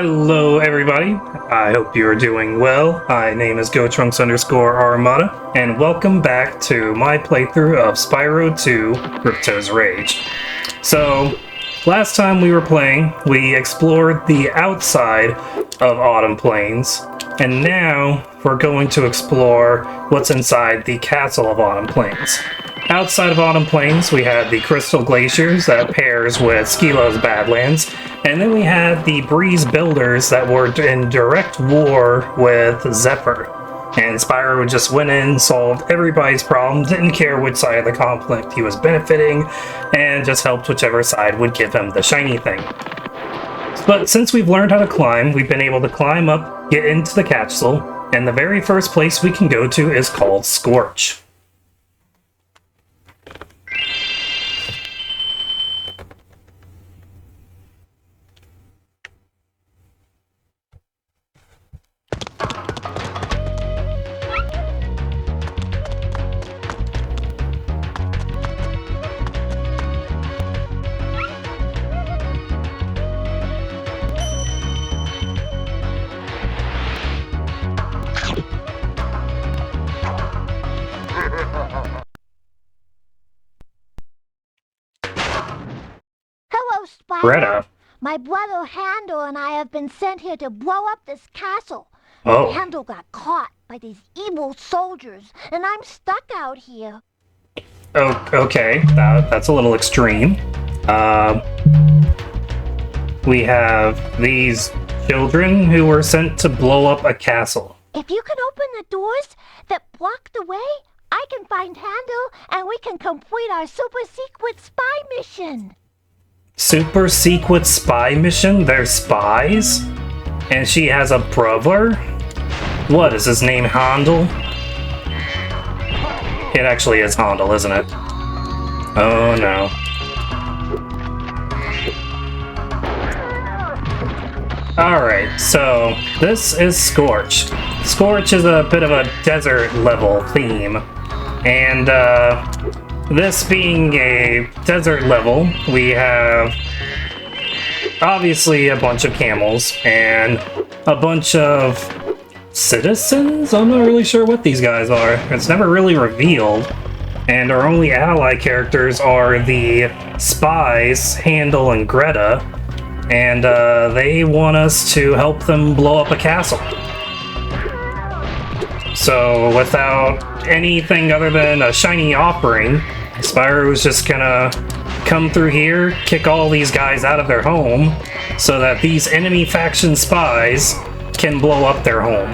Hello everybody, I hope you are doing well. My name is GoTrunks_Armada, and welcome back to my playthrough of Spyro 2 Ripto's Rage. So, last time we were playing, we explored the outside of Autumn Plains, and now we're going to explore what's inside the castle of Autumn Plains. Outside of Autumn Plains, we had the Crystal Glaciers that pairs with Skilo's Badlands, and then we had the Breeze Builders that were in direct war with Zephyr. And Spyro just went in, solved everybody's problem, didn't care which side of the conflict he was benefiting, and just helped whichever side would give him the shiny thing. But since we've learned how to climb, we've been able to climb up, get into the castle, and the very first place we can go to is called Scorch. Hello, Spyro. Greta. My brother Handel and I have been sent here to blow up this castle. Oh. Handel got caught by these evil soldiers, and I'm stuck out here. Oh, okay. That's a little extreme. We have these children who were sent to blow up a castle. If you can open the doors that block the way, I can find Handel, and we can complete our super secret spy mission. Super secret spy mission? They're spies? And she has a brother? What, is his name Handel? It actually is Handel, isn't it? Oh no. Alright, so this is Scorch. Scorch is a bit of a desert level theme. And this being a desert level, we have obviously a bunch of camels and a bunch of citizens? I'm not really sure what these guys are. It's never really revealed. And our only ally characters are the spies, Handel and Greta. And they want us to help them blow up a castle. So without anything other than a shiny offering, Spyro's just gonna come through here, kick all these guys out of their home, so that these enemy faction spies can blow up their home.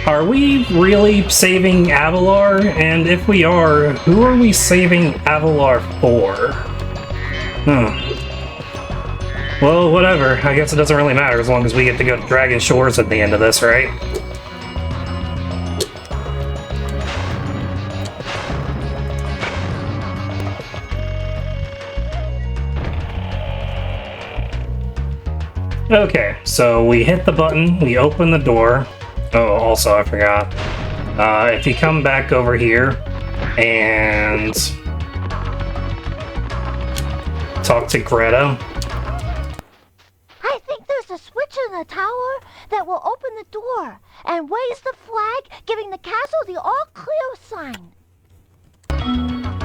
Are we really saving Avalar? And if we are, who are we saving Avalar for? Well, whatever. I guess it doesn't really matter as long as we get to go to Dragon Shores at the end of this, right? Okay, so we hit the button, we open the door. Oh, also, I forgot. If you come back over here and talk to Greta. I think there's a switch in the tower that will open the door and raise the flag, giving the castle the all-clear sign.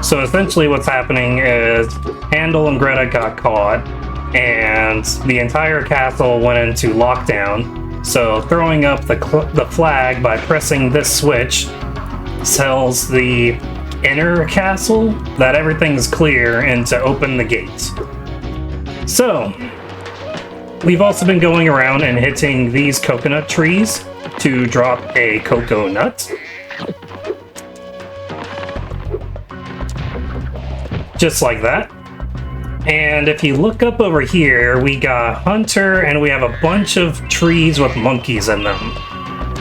So essentially what's happening is Handel and Greta got caught, and the entire castle went into lockdown. So throwing up the flag by pressing this switch tells the inner castle that everything's clear and to open the gates. So we've also been going around and hitting these coconut trees to drop a cocoa nut. just like that. And if you look up over here, we got Hunter, and we have a bunch of trees with monkeys in them.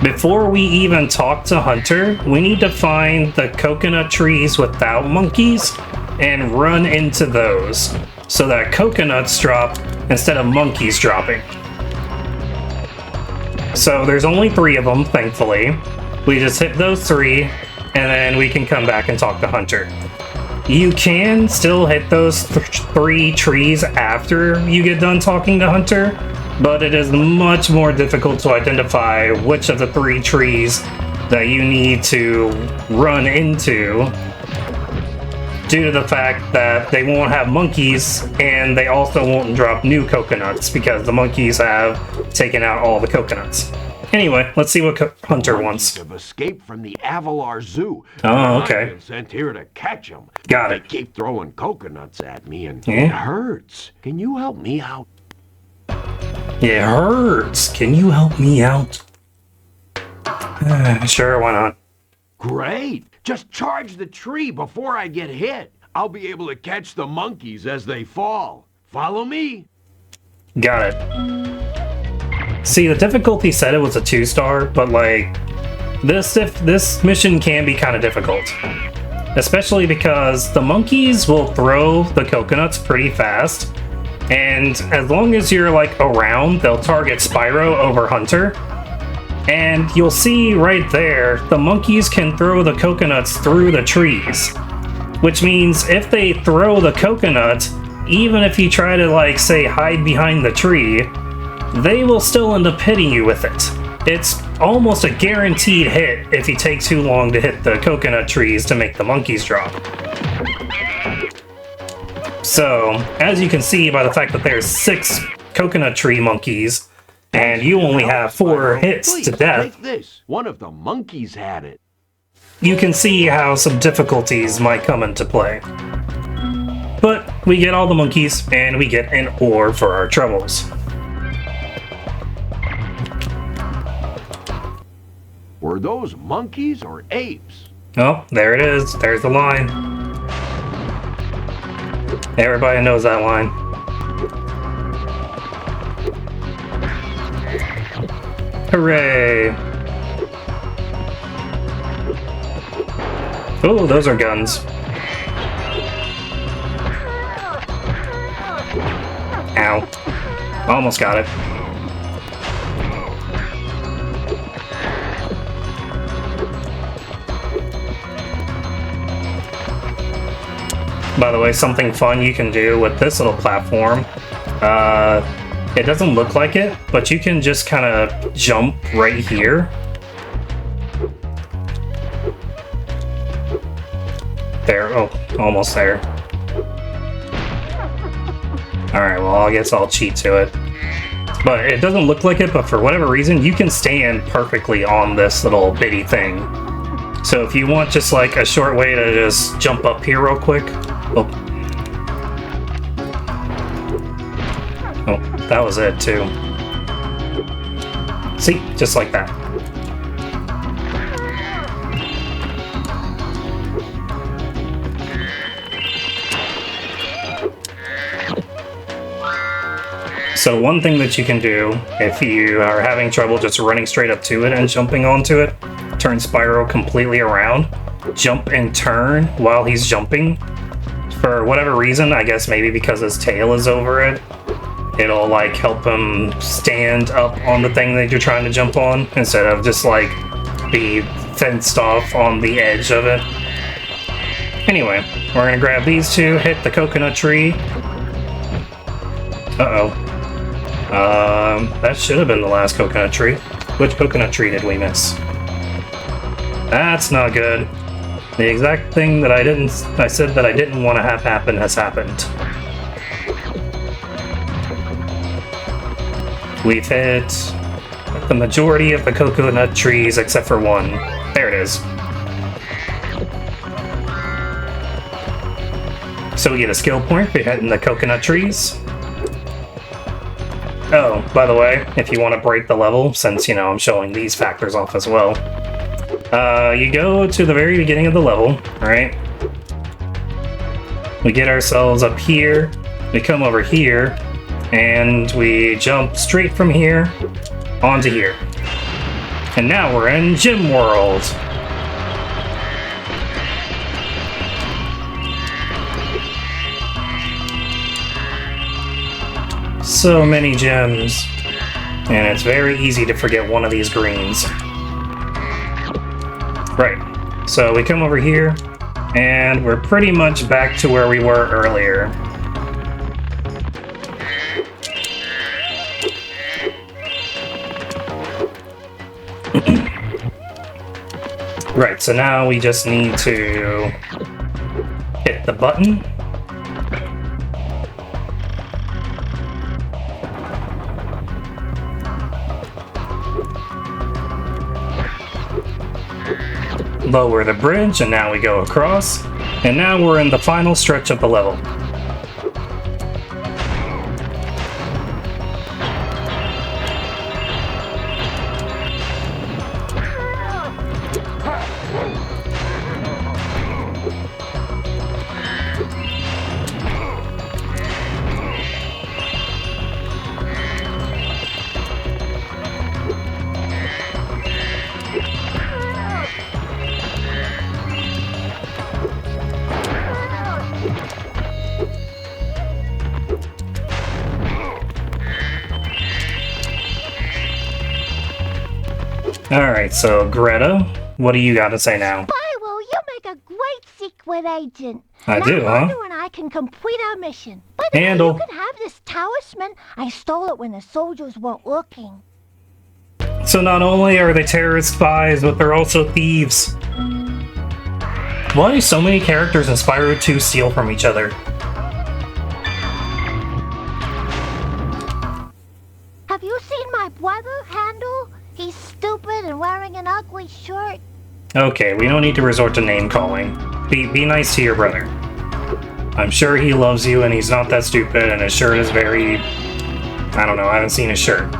Before we even talk to Hunter, we need to find the coconut trees without monkeys and run into those so that coconuts drop instead of monkeys dropping. So there's only 3 of them, thankfully. We just hit those 3, and then we can come back and talk to Hunter. You can still hit those 3 trees after you get done talking to Hunter, but it is much more difficult to identify which of the 3 trees that you need to run into due to the fact that they won't have monkeys, and they also won't drop new coconuts because the monkeys have taken out all the coconuts. Anyway, let's see what Hunter wants. Have escaped from the Avalar Zoo. Oh, okay. I've been sent here to catch them. Got it. They keep throwing coconuts at me, and Yeah. it hurts. Can you help me out? It hurts. Can you help me out? Sure, why not? Great. Just charge the tree before I get hit. I'll be able to catch the monkeys as they fall. Follow me. Got it. See, the difficulty said it was a 2-star, but like, this mission can be kind of difficult. Especially because the monkeys will throw the coconuts pretty fast, and as long as you're like around, they'll target Spyro over Hunter. And you'll see right there, the monkeys can throw the coconuts through the trees. Which means if they throw the coconut, even if you try to like, say, hide behind the tree, they will still end up hitting you with it. It's almost a guaranteed hit if you take too long to hit the coconut trees to make the monkeys drop. So, as you can see by the fact that there's 6 coconut tree monkeys, and you only have 4 hits to death, Take this. One of the monkeys had it. you can see how some difficulties might come into play. But we get all the monkeys, and we get an ore for our troubles. Were those monkeys or apes? Oh, there it is. There's the line. Everybody knows that line. Hooray! Oh, those are guns. Ow. Almost got it. By the way, something fun you can do with this little platform, it doesn't look like it, but you can just kind of jump right here. There, oh, almost there. Alright, well, I guess I'll cheat to it. But it doesn't look like it, but for whatever reason, you can stand perfectly on this little bitty thing. So if you want just like a short way to just jump up here real quick. Oh. Oh, that was it too. See? Just like that. So one thing that you can do, if you are having trouble just running straight up to it and jumping onto it, turn Spyro completely around, jump and turn while he's jumping. For whatever reason, I guess maybe because his tail is over it, it'll like help him stand up on the thing that you're trying to jump on instead of just like be fenced off on the edge of it. Anyway, we're gonna grab these 2, hit the coconut tree. Uh-oh. That should have been the last coconut tree. Which coconut tree did we miss? That's not good. The exact thing that I said that I didn't want to have happen has happened. We've hit the majority of the coconut trees except for one. There it is. So we get a skill point for hitting the coconut trees. Oh, by the way, if you want to break the level, since, you know, I'm showing these factors off as well, you go to the very beginning of the level, right? We get ourselves up here, we come over here, and we jump straight from here onto here. And now we're in Gym World. So many gems, and it's very easy to forget one of these greens. Right, so we come over here, and we're pretty much back to where we were earlier. Right, so now we just need to hit the button. Lower the bridge, and now we go across. And now we're in the final stretch of the level. Alright, so Greta, what do you got to say now? Spyro, you make a great secret agent. I now do, huh? Wanda and I can complete our mission. By the way, Handle. you can have this talisman. I stole it when the soldiers weren't looking. So not only are they terrorist spies, but they're also thieves. Why do so many characters in Spyro 2 steal from each other? Have you seen my brother, Handel? He's stupid and wearing an ugly shirt. Okay, we don't need to resort to name-calling. Be nice to your brother. I'm sure he loves you and he's not that stupid, and his shirt is very... I don't know, I haven't seen his shirt.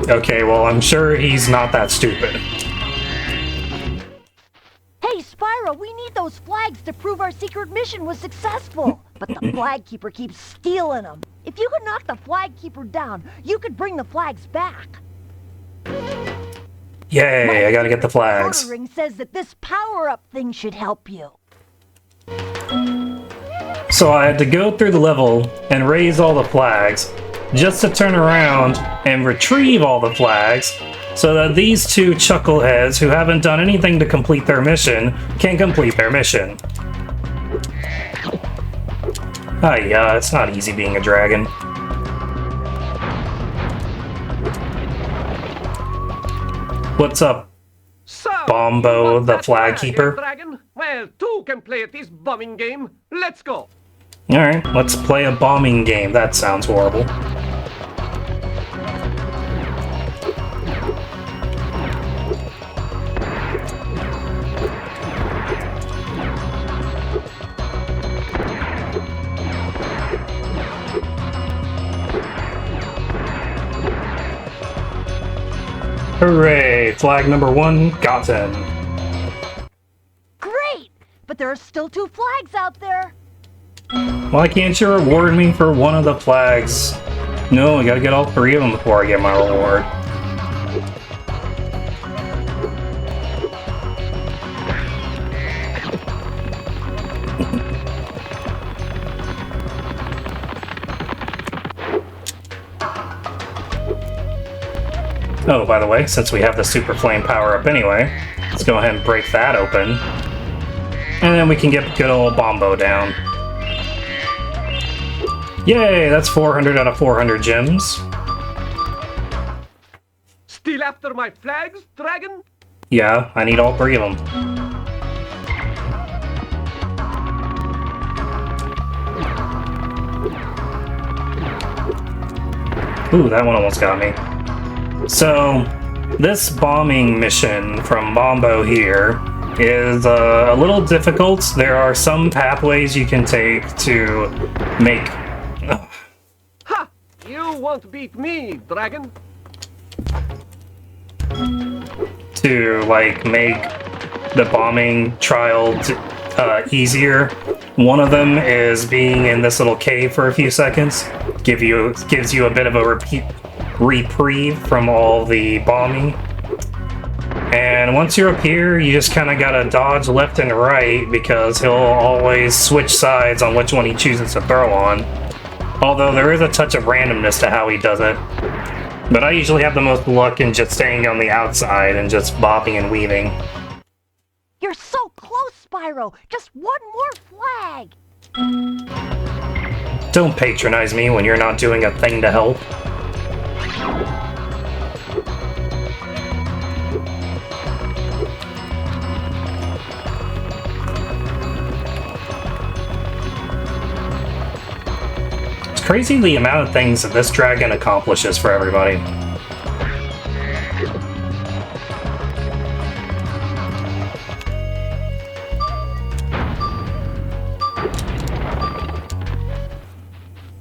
Okay, well, I'm sure he's not that stupid. Hey, Spyro, we need those flags to prove our secret mission was successful. But the flag keeper keeps stealing them. If you could knock the flag keeper down, you could bring the flags back. Yay, I gotta get the flags. Ring says that this power-up thing should help you. So I had to go through the level and raise all the flags, just to turn around and retrieve all the flags, so that these two chuckleheads who haven't done anything to complete their mission can complete their mission. Ah, yeah, it's not easy being a dragon. What's up, So, Bombo, you want the that flag flag, keeper? Dragon? Well, two can play at this bombing game. Let's go. Alright, let's play a bombing game. That sounds horrible. Hooray! Flag number 1 gotten. Great! But there are still 2 flags out there. Why can't you reward me for one of the flags? No, I gotta get all 3 of them before I get my reward. Oh, by the way, since we have the Super Flame power-up anyway, let's go ahead and break that open. And then we can get good old Bombo down. Yay, that's 400 out of 400 gems. Still after my flags, Dragon? Yeah, I need all 3 of them. Ooh, that one almost got me. So, this bombing mission from Bombo here is a little difficult. There are some pathways you can take to make... Ha! You won't beat me, Dragon. to, like, make the bombing trial easier. One of them is being in this little cave for a few seconds. Gives you a bit of a reprieve from all the bombing. And once you're up here, you just kind of gotta dodge left and right because he'll always switch sides on which one he chooses to throw on. Although there is a touch of randomness to how he does it. But I usually have the most luck in just staying on the outside and just bobbing and weaving. You're so close, Spyro! Just one more flag! Don't patronize me when you're not doing a thing to help. It's crazy the amount of things that this dragon accomplishes for everybody.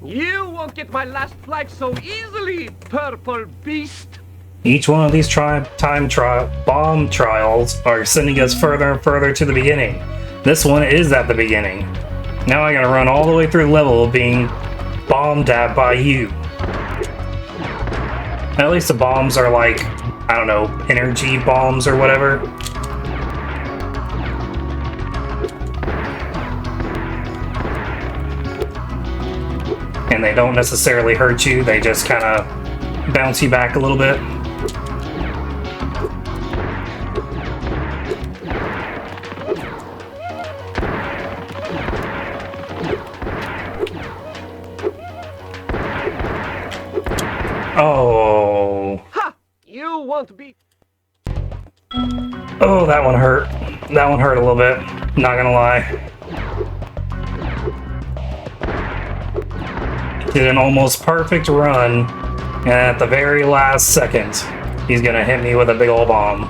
You won't get my last flag so easily, purple beast! Each one of these bomb trials are sending us further and further to the beginning. This one is at the beginning. Now I gotta run all the way through the level of being bombed at by you. At least the bombs are like, I don't know, energy bombs or whatever. And they don't necessarily hurt you, they just kind of bounce you back a little bit. Oh. Ha! You won't be... Oh, that one hurt. That one hurt a little bit, not gonna lie. Did an almost perfect run, and at the very last second, he's gonna hit me with a big old bomb.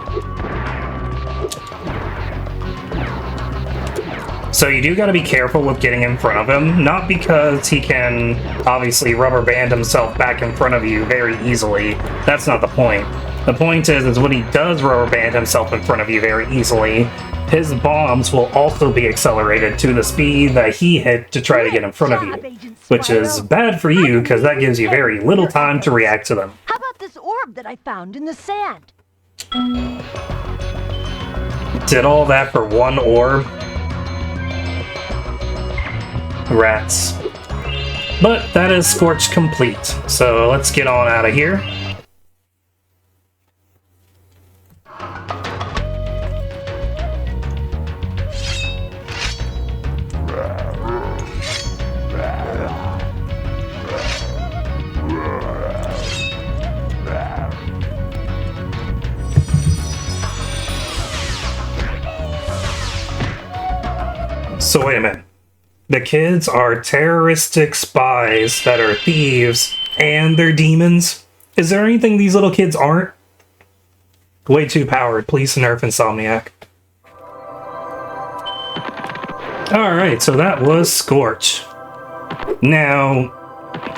So you do gotta be careful with getting in front of him, not because he can obviously rubber band himself back in front of you very easily. That's not the point. The point is when he does rubber band himself in front of you very easily, his bombs will also be accelerated to the speed that he hit to try to get in front of you. Which is bad for you, because that gives you very little time to react to them. How about this orb that I found in the sand? Did all that for one orb? Rats. But that is Scorch complete, so let's get on out of here. So wait a minute. The kids are terroristic spies that are thieves, and they're demons? Is there anything these little kids aren't? Way too powered. Please nerf Insomniac. Alright, so that was Scorch. Now,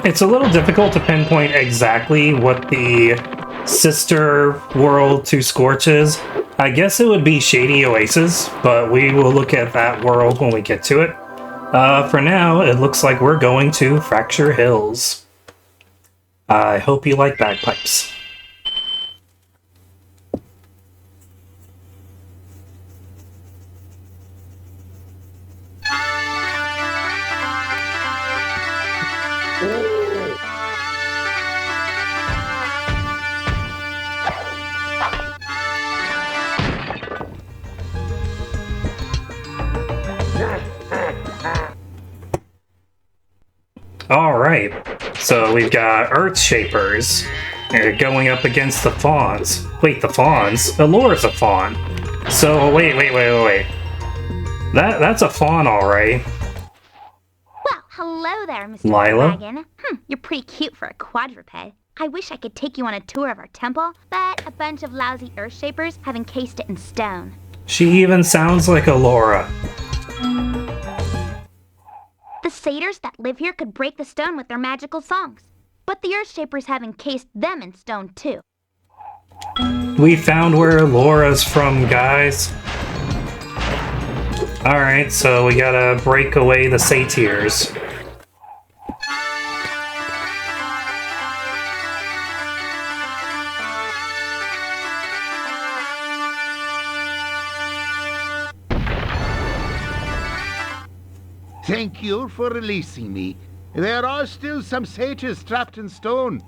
it's a little difficult to pinpoint exactly what the sister world to Scorch is. I guess it would be Shady Oasis, but we will look at that world when we get to it. For now, it looks like we're going to Fracture Hills. I hope you like bagpipes. Alright, so we've got Earth Shapers going up against the Fawns. Wait, the Fawns? Alora's a Fawn. So, wait. That's a Fawn, alright. Well, hello there, Mr. Lila? Dragon. You're pretty cute for a quadruped. I wish I could take you on a tour of our temple, but a bunch of lousy Earth Shapers have encased it in stone. She even sounds like Alora. The satyrs that live here could break the stone with their magical songs, but the Earth Shapers have encased them in stone too. We found where Alora's from, guys. Alright, so we gotta break away the satyrs. Thank you for releasing me. There are still some satyrs trapped in stone.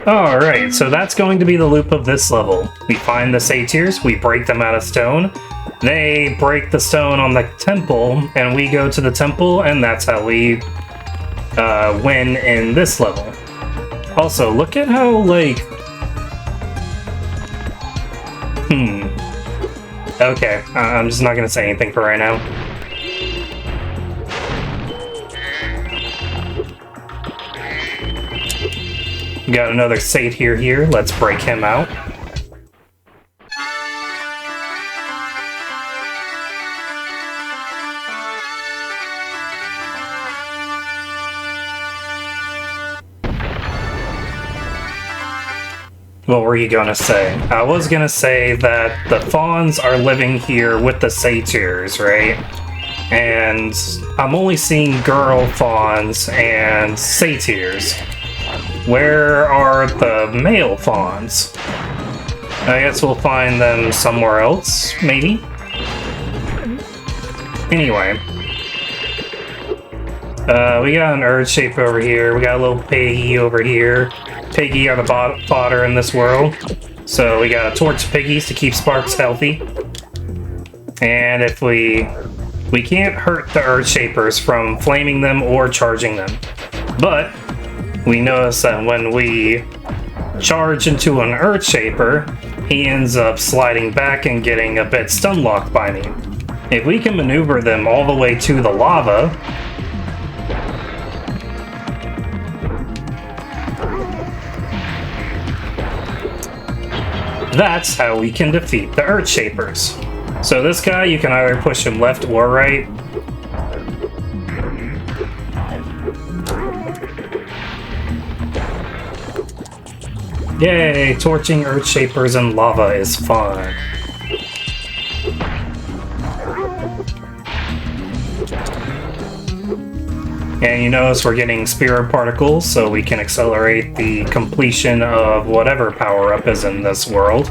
Alright, so that's going to be the loop of this level. We find the satyrs, we break them out of stone, they break the stone on the temple, and we go to the temple, and that's how we win in this level. Also, look at how, like... Okay, I'm just not gonna say anything for right now. Got another satyr here. Let's break him out. What were you gonna say? I was gonna say that the fawns are living here with the satyrs, right? And I'm only seeing girl fawns and satyrs. Where are the male fawns? I guess we'll find them somewhere else, maybe? Anyway. We got an Earth shape over here, we got a little piggy over here. Piggy are the fodder in this world. So we gotta torch piggies to keep Sparks healthy. And if we can't hurt the Earth Shapers from flaming them or charging them. But we notice that when we charge into an Earth Shaper, he ends up sliding back and getting a bit stun locked by me. If we can maneuver them all the way to the lava, that's how we can defeat the Earth Shapers. So this guy, you can either push him left or right. Yay, torching Earth Shapers in lava is fun. And you notice we're getting Spyro particles, so we can accelerate the completion of whatever power-up is in this world.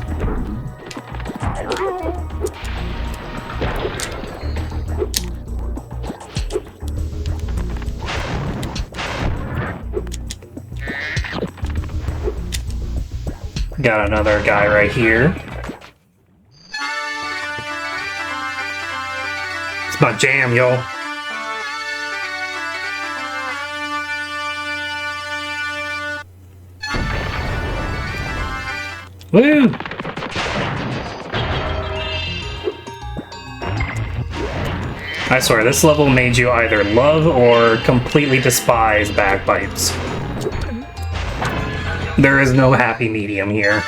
Got another guy right here. It's my jam, y'all. Woo! I swear, this level made you either love or completely despise bagpipes. There is no happy medium here.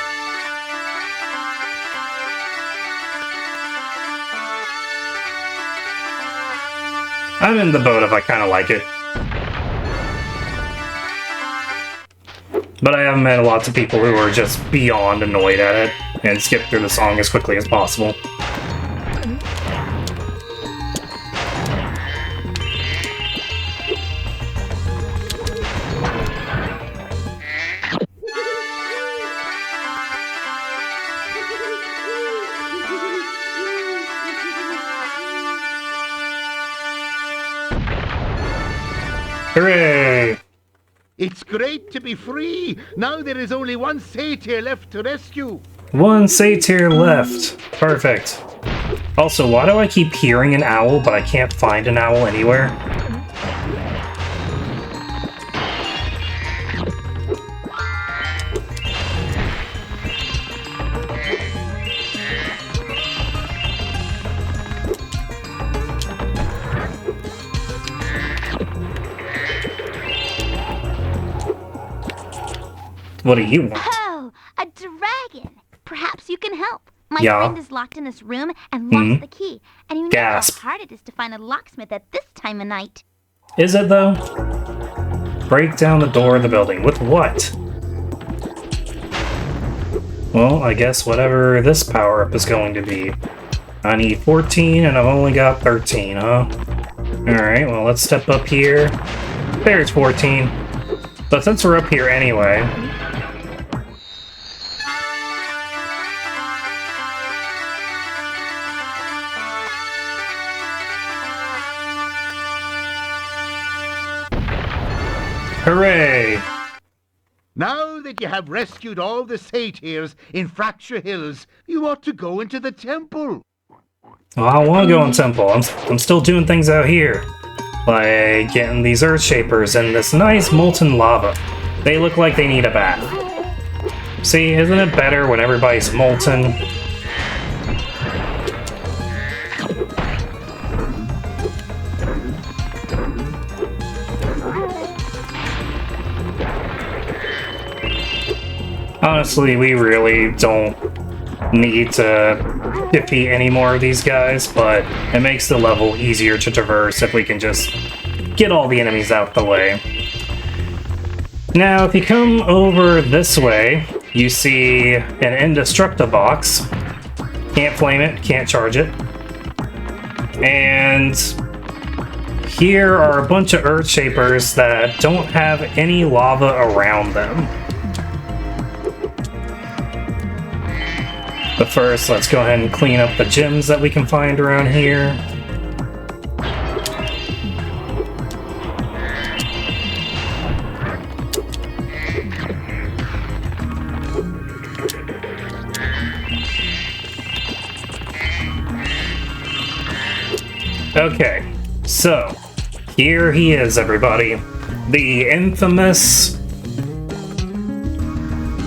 I'm in the boat if I kind of like it. But I have met lots of people who are just beyond annoyed at it and skip through the song as quickly as possible. Hooray! It's great to be free. Now there is only one satyr left to rescue. One satyr left. Perfect. Also, why do I keep hearing an owl, but I can't find an owl anywhere? What do you want? Oh, a dragon! Perhaps you can help. My Yeah. friend is locked in this room and lost the key. And you know Gasp. how hard it is to find a locksmith at this time of night. Is it, though? Break down the door of the building. With what? Well, I guess whatever this power-up is going to be. I need 14 and I've only got 13, huh? Alright, well let's step up here. There's 14. But since we're up here anyway... Hooray! Now that you have rescued all the satyrs in Fracture Hills, you ought to go into the temple. Well, I want to go in temple. I'm still doing things out here. Like getting these earth shapers and this nice molten lava. They look like they need a bath. See, isn't it better when everybody's molten? Honestly, we really don't need to defeat any more of these guys, but it makes the level easier to traverse if we can just get all the enemies out the way. Now, if you come over this way, you see an indestructible box. Can't flame it, can't charge it. And here are a bunch of earth shapers that don't have any lava around them. But first, let's go ahead and clean up the gems that we can find around here. Okay, so here he is, everybody. The infamous...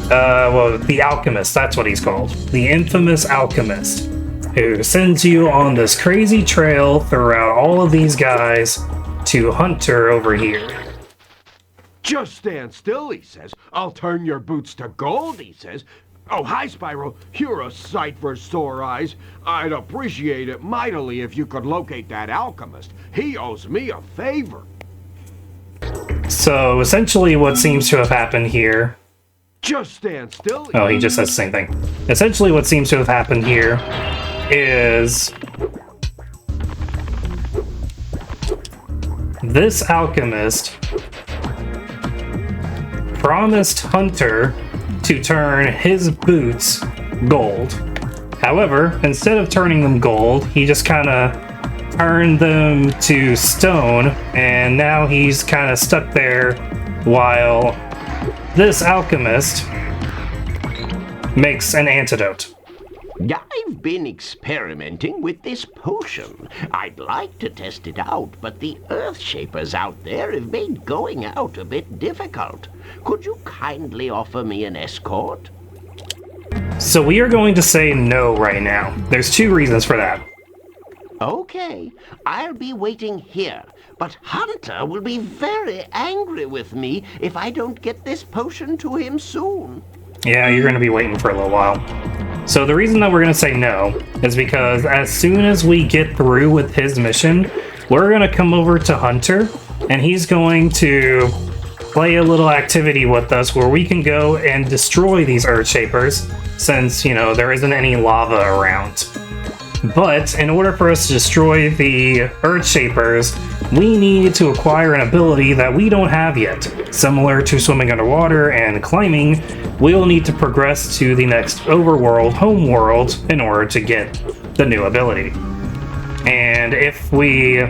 well, the Alchemist, that's what he's called. The infamous Alchemist, who sends you on this crazy trail throughout all of these guys to Hunter over here. Just stand still, he says. I'll turn your boots to gold, he says. Oh, hi, Spyro. You're a sight for sore eyes. I'd appreciate it mightily if you could locate that alchemist. He owes me a favor. So, essentially what seems to have happened here... Just stand still. Oh, he just says the same thing. Essentially what seems to have happened here is... this alchemist promised Hunter to turn his boots gold. However, instead of turning them gold, he just kind of turned them to stone, and now he's kind of stuck there while this alchemist makes an antidote. I've been experimenting with this potion. I'd like to test it out, but the earth shapers out there have made going out a bit difficult. Could you kindly offer me an escort? So we are going to say no right now. There's two reasons for that. Okay, I'll be waiting here, but Hunter will be very angry with me if I don't get this potion to him soon. Yeah, you're going to be waiting for a little while. So the reason that we're going to say no is because as soon as we get through with his mission, we're going to come over to Hunter, and he's going to play a little activity with us where we can go and destroy these earth shapers, since, you know, there isn't any lava around. But in order for us to destroy the earth shapers, we need to acquire an ability that we don't have yet. Similar to swimming underwater and climbing, we'll need to progress to the next overworld, homeworld, in order to get the new ability. And if we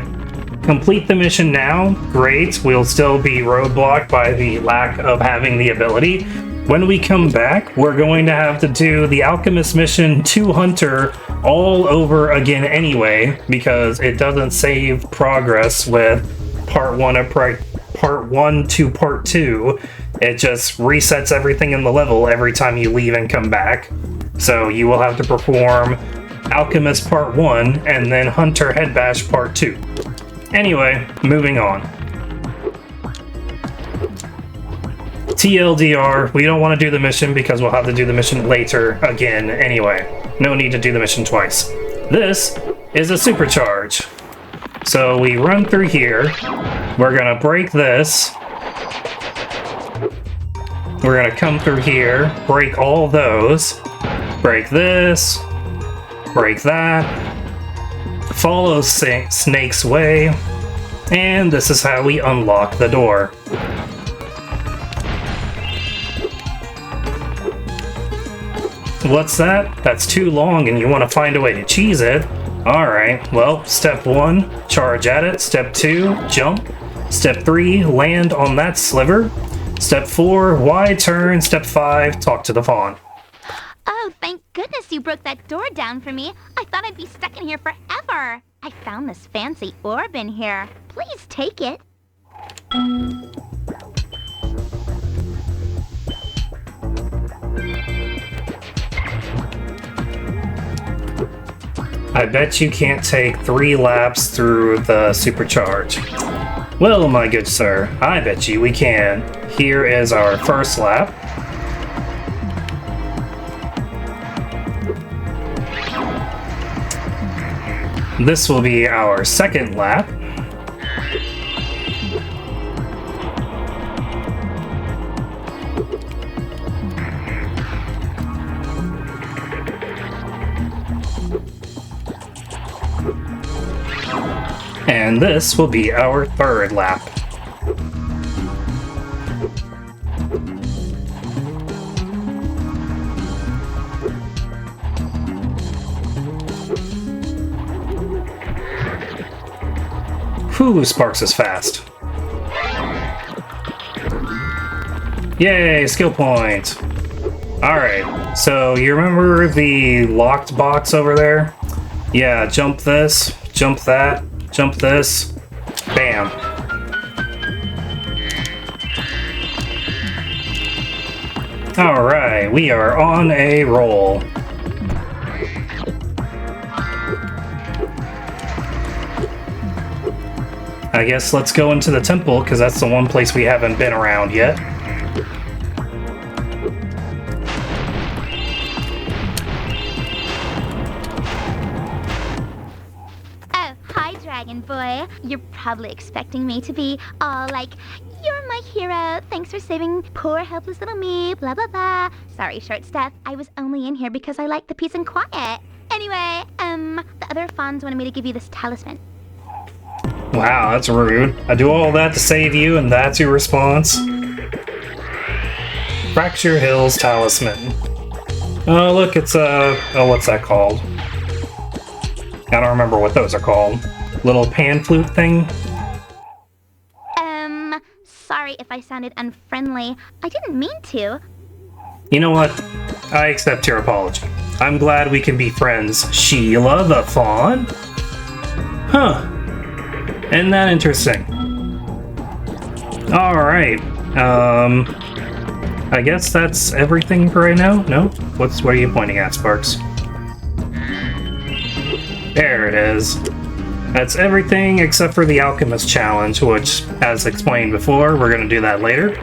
complete the mission now, great, we'll still be roadblocked by the lack of having the ability. When we come back, we're going to have to do the Alchemist mission to Hunter all over again anyway, because it doesn't save progress with part 1 to part 2. It just resets everything in the level every time you leave and come back. So you will have to perform Alchemist part 1 and then Hunter Headbash part 2. Anyway, moving on. TLDR, we don't want to do the mission because we'll have to do the mission later again anyway. No need to do the mission twice. This is a supercharge. So we run through here. We're gonna break this. We're gonna come through here, break all those. Break this. Break that. Follow Snake's way, and this is how we unlock the door. What's that? That's too long and you want to find a way to cheese it. Alright, well, step 1, charge at it. Step 2, jump. Step 3, land on that sliver. Step 4, wide turn. Step 5, talk to the fawn. Oh, thank goodness you broke that door down for me. I thought I'd be stuck in here forever. I found this fancy orb in here. Please take it. I bet you can't take 3 laps through the supercharge. Well, my good sir, I bet you we can. Here is our first lap. This will be our second lap. And this will be our third lap. Whew, Sparks is fast. Yay, skill point! Alright, so you remember the locked box over there? Yeah, jump this, jump that, jump this, bam. Alright, we are on a roll. I guess let's go into the temple, because that's the one place we haven't been around yet. Oh, hi, Dragon Boy. You're probably expecting me to be all like, you're my hero, thanks for saving poor helpless little me, blah blah blah. Sorry, short stuff. I was only in here because I like the peace and quiet. Anyway, the other fawns wanted me to give you this talisman. Wow, that's rude. I do all that to save you, and that's your response? Fracture Hill's Talisman. Oh, look, it's a... oh, what's that called? I don't remember what those are called. Little pan flute thing? Sorry if I sounded unfriendly. I didn't mean to. You know what? I accept your apology. I'm glad we can be friends, Sheila the Fawn. Huh. Isn't that interesting? Alright. I guess that's everything for right now? No? What are you pointing at, Sparks? There it is. That's everything except for the Alchemist Challenge, which, as explained before, we're gonna do that later.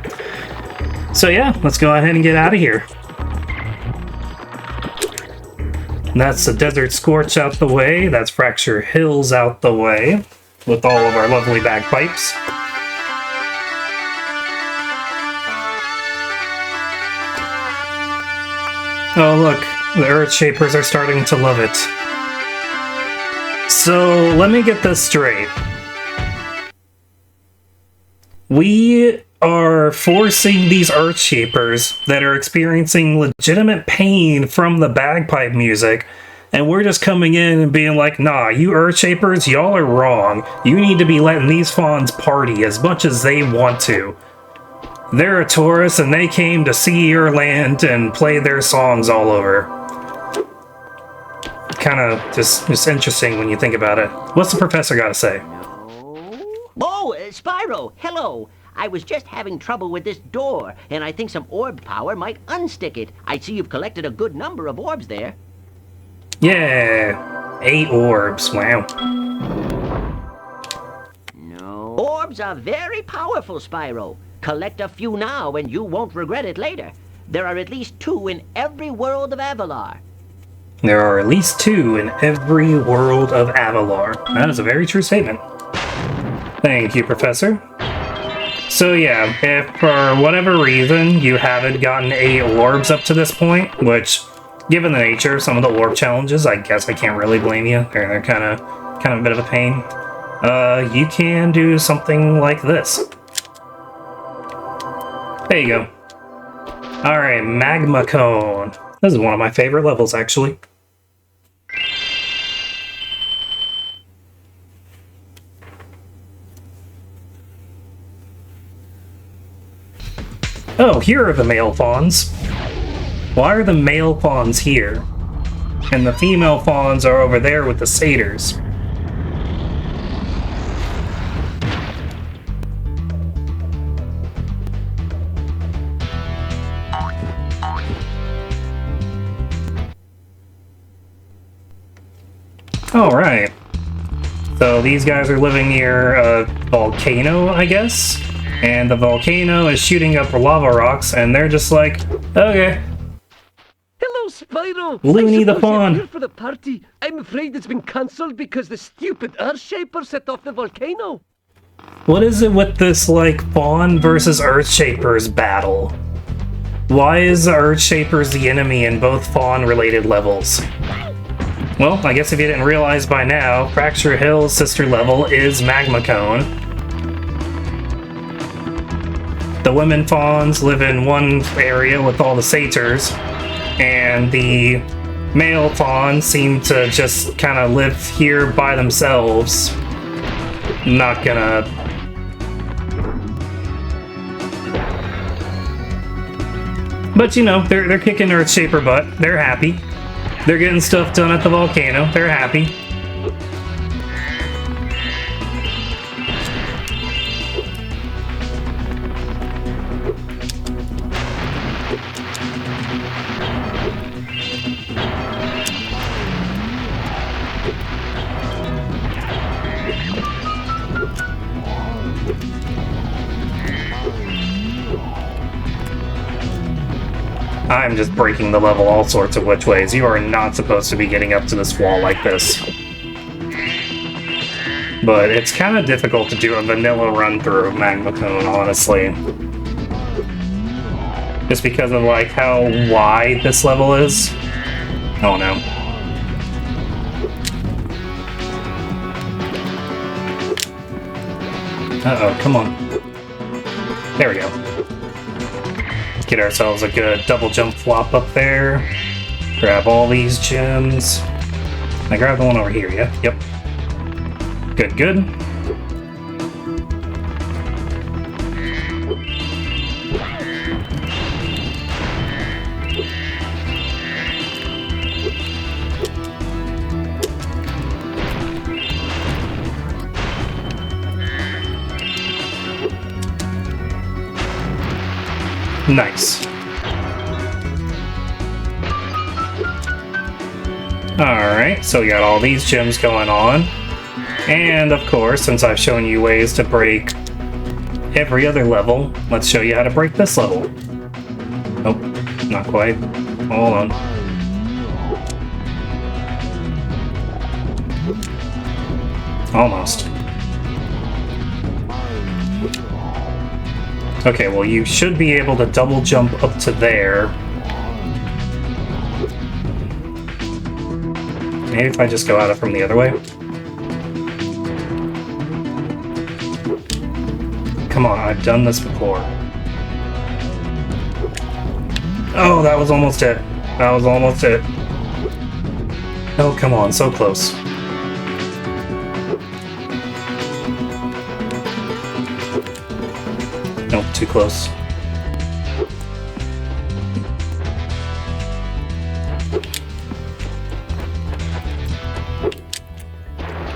So yeah, let's go ahead and get out of here. That's the Desert Scorch out the way. That's Fracture Hills out the way, with all of our lovely bagpipes. Oh look, the Earthshapers are starting to love it. So, let me get this straight. We are forcing these Earthshapers that are experiencing legitimate pain from the bagpipe music, and we're just coming in and being like, nah, you Earthshapers, y'all are wrong. You need to be letting these fawns party as much as they want to. They're a tourist and they came to see your land and play their songs all over. Kind of just interesting when you think about it. What's the professor got to say? Oh, Spyro, hello. I was just having trouble with this door, and I think some orb power might unstick it. I see you've collected a good number of orbs there. Yeah, 8 orbs, wow. No. Orbs are very powerful, Spyro. Collect a few now and you won't regret it later. There are at least 2 in every world of Avalar. There are at least 2 in every world of Avalar. That is a very true statement. Thank you, Professor. So yeah, if for whatever reason you haven't gotten 8 orbs up to this point, which, given the nature of some of the orb challenges, I guess I can't really blame you. They're kind kind of a bit of a pain. You can do something like this. There you go. Alright, Magma Cone. This is one of my favorite levels, actually. Oh, here are the male fawns. Why are the male fawns here? And the female fawns are over there with the satyrs. Alright. So these guys are living near a volcano, I guess? And the volcano is shooting up lava rocks, and they're just like, okay. Hello, Spyro. Looney I the suppose Fawn. you're here for the party. I'm afraid it's been cancelled because the stupid Earthshaper set off the volcano. What is it with this, like, Fawn versus Earthshapers battle? Why is the Earthshapers the enemy in both Fawn-related levels? Well, I guess if you didn't realize by now, Fracture Hill's sister level is Magma Cone. The women fawns live in one area with all the satyrs, and the male fawns seem to just kind of live here by themselves. Not gonna... But you know, they're kicking Earthshaper butt. They're happy. They're getting stuff done at the volcano. They're happy. I'm just breaking the level all sorts of which ways. You are not supposed to be getting up to this wall like this. But it's kind of difficult to do a vanilla run-through of Magma Cone, honestly. Just because of, like, how wide this level is. Oh no. Uh-oh, come on. There we go. Get ourselves a good double jump flop up there. Grab all these gems. I grabbed the one over here, yeah? Yep. Good, good. Nice. Alright, so we got all these gems going on. And of course, since I've shown you ways to break every other level, let's show you how to break this level. Nope, not quite. Hold on. Almost. Okay, well, you should be able to double jump up to there. Maybe if I just go at it from the other way. Come on, I've done this before. Oh, that was almost it. That was almost it. Oh, come on, so close. Nope, too close.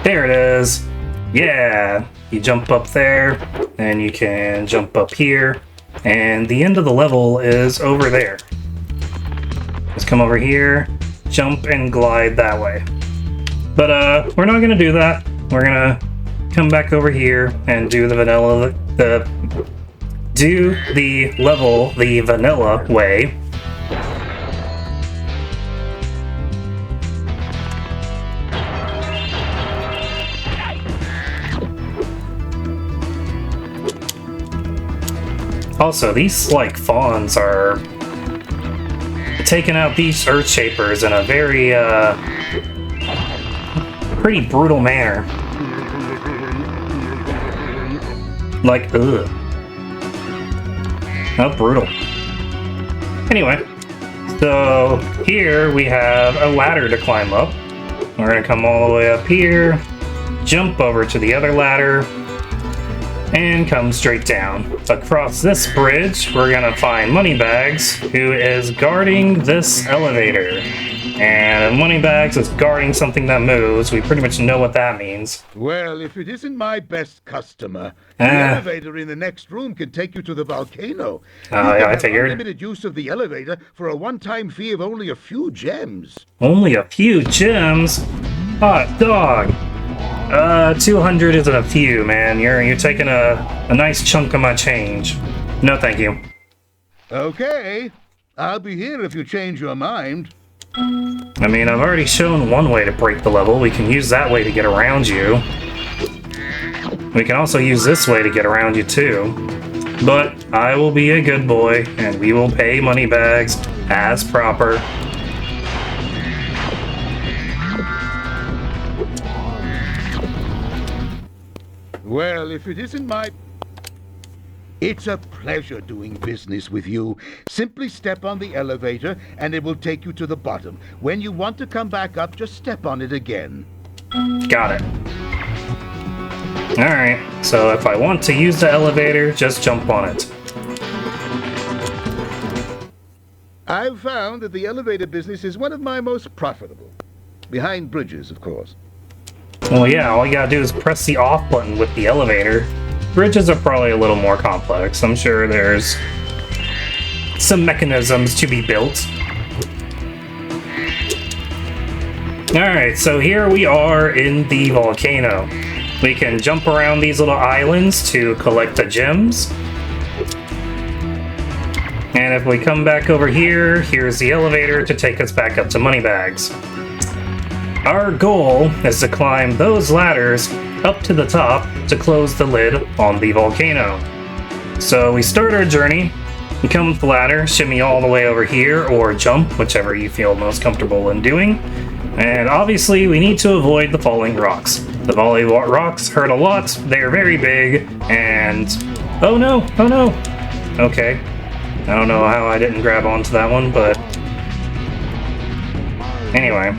There it is. Yeah, you jump up there, and you can jump up here, and the end of the level is over there. Just come over here, jump and glide that way. But we're not gonna do that. We're gonna come back over here and do the vanilla, do the level the vanilla way. Also, these, like, fawns are taking out these Earthshapers in a very, pretty brutal manner. Like, ugh. How brutal. Anyway, so here we have a ladder to climb up. We're gonna come all the way up here, jump over to the other ladder, and come straight down. Across this bridge, we're gonna find Moneybags, who is guarding this elevator. And Moneybags is guarding something that moves. We pretty much know what that means. Well, if it isn't my best customer, the elevator in the next room can take you to the volcano. Yeah, I figured. Unlimited use of the elevator for a one-time fee of only a few gems. Only a few gems? Hot dog. 200 isn't a few, man. You're taking a nice chunk of my change. No, thank you. Okay, I'll be here if you change your mind. I mean, I've already shown one way to break the level. We can use that way to get around you. We can also use this way to get around you, too. But I will be a good boy, and we will pay Moneybags as proper. Well, if it isn't my... It's a pleasure doing business with you. Simply step on the elevator, and it will take you to the bottom. When you want to come back up, just step on it again. Got it. Alright, so if I want to use the elevator, just jump on it. I've found that the elevator business is one of my most profitable. Behind bridges, of course. Well, yeah, all you gotta do is press the off button with the elevator. Bridges are probably a little more complex. I'm sure there's some mechanisms to be built. Alright, so here we are in the volcano. We can jump around these little islands to collect the gems. And if we come back over here, here's the elevator to take us back up to Moneybags. Our goal is to climb those ladders up to the top to close the lid on the volcano. So we start our journey, we come up the ladder, shimmy all the way over here, or jump, whichever you feel most comfortable in doing. And obviously we need to avoid the falling rocks. The falling rocks hurt a lot, they're very big, and... Oh no, oh no! Okay, I don't know how I didn't grab onto that one, but... Anyway,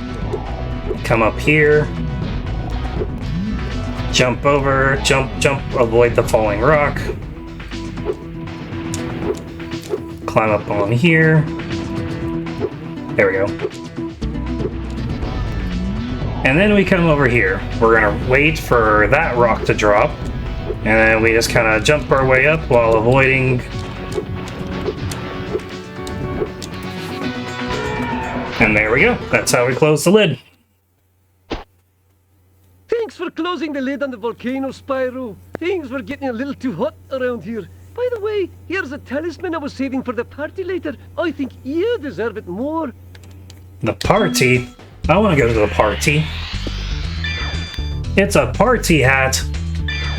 come up here, jump over, jump, avoid the falling rock, climb up on here, there we go. And then we come over here. We're gonna wait for that rock to drop, and then we just kind of jump our way up while avoiding... And there we go. That's how we close the lid. Thanks for closing the lid on the volcano, Spyro. Things were getting a little too hot around here. By the way, here's a talisman I was saving for the party later. I think you deserve it more. The party? I want to go to the party. It's a party hat.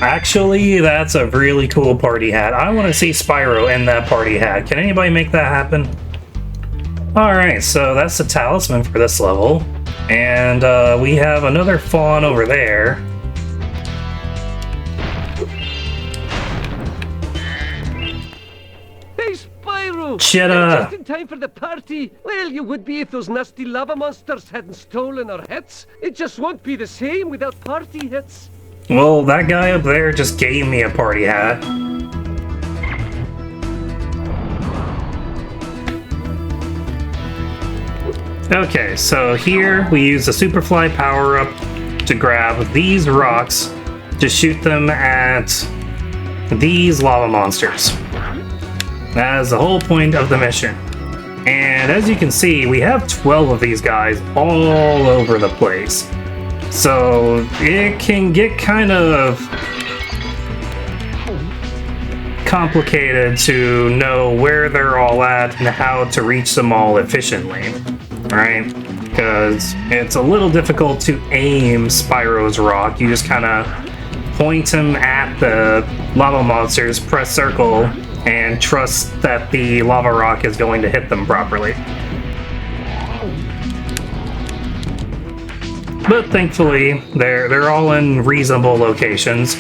Actually, that's a really cool party hat. I want to see Spyro in that party hat. Can anybody make that happen? Alright, so that's the talisman for this level. And we have another fawn over there. Hey, Spyro! Cheddar! Just in time for the party. Well, you would be if those nasty lava monsters hadn't stolen our hats. It just won't be the same without party hats. Well, that guy up there just gave me a party hat. Okay, so here we use the Superfly power-up to grab these rocks to shoot them at these lava monsters. That is the whole point of the mission. And as you can see, we have 12 of these guys all over the place. So it can get kind of complicated to know where they're all at and how to reach them all efficiently. Right? Because it's a little difficult to aim Spyro's rock. You just kind of point him at the lava monsters, press circle, and trust that the lava rock is going to hit them properly. But thankfully, they're all in reasonable locations.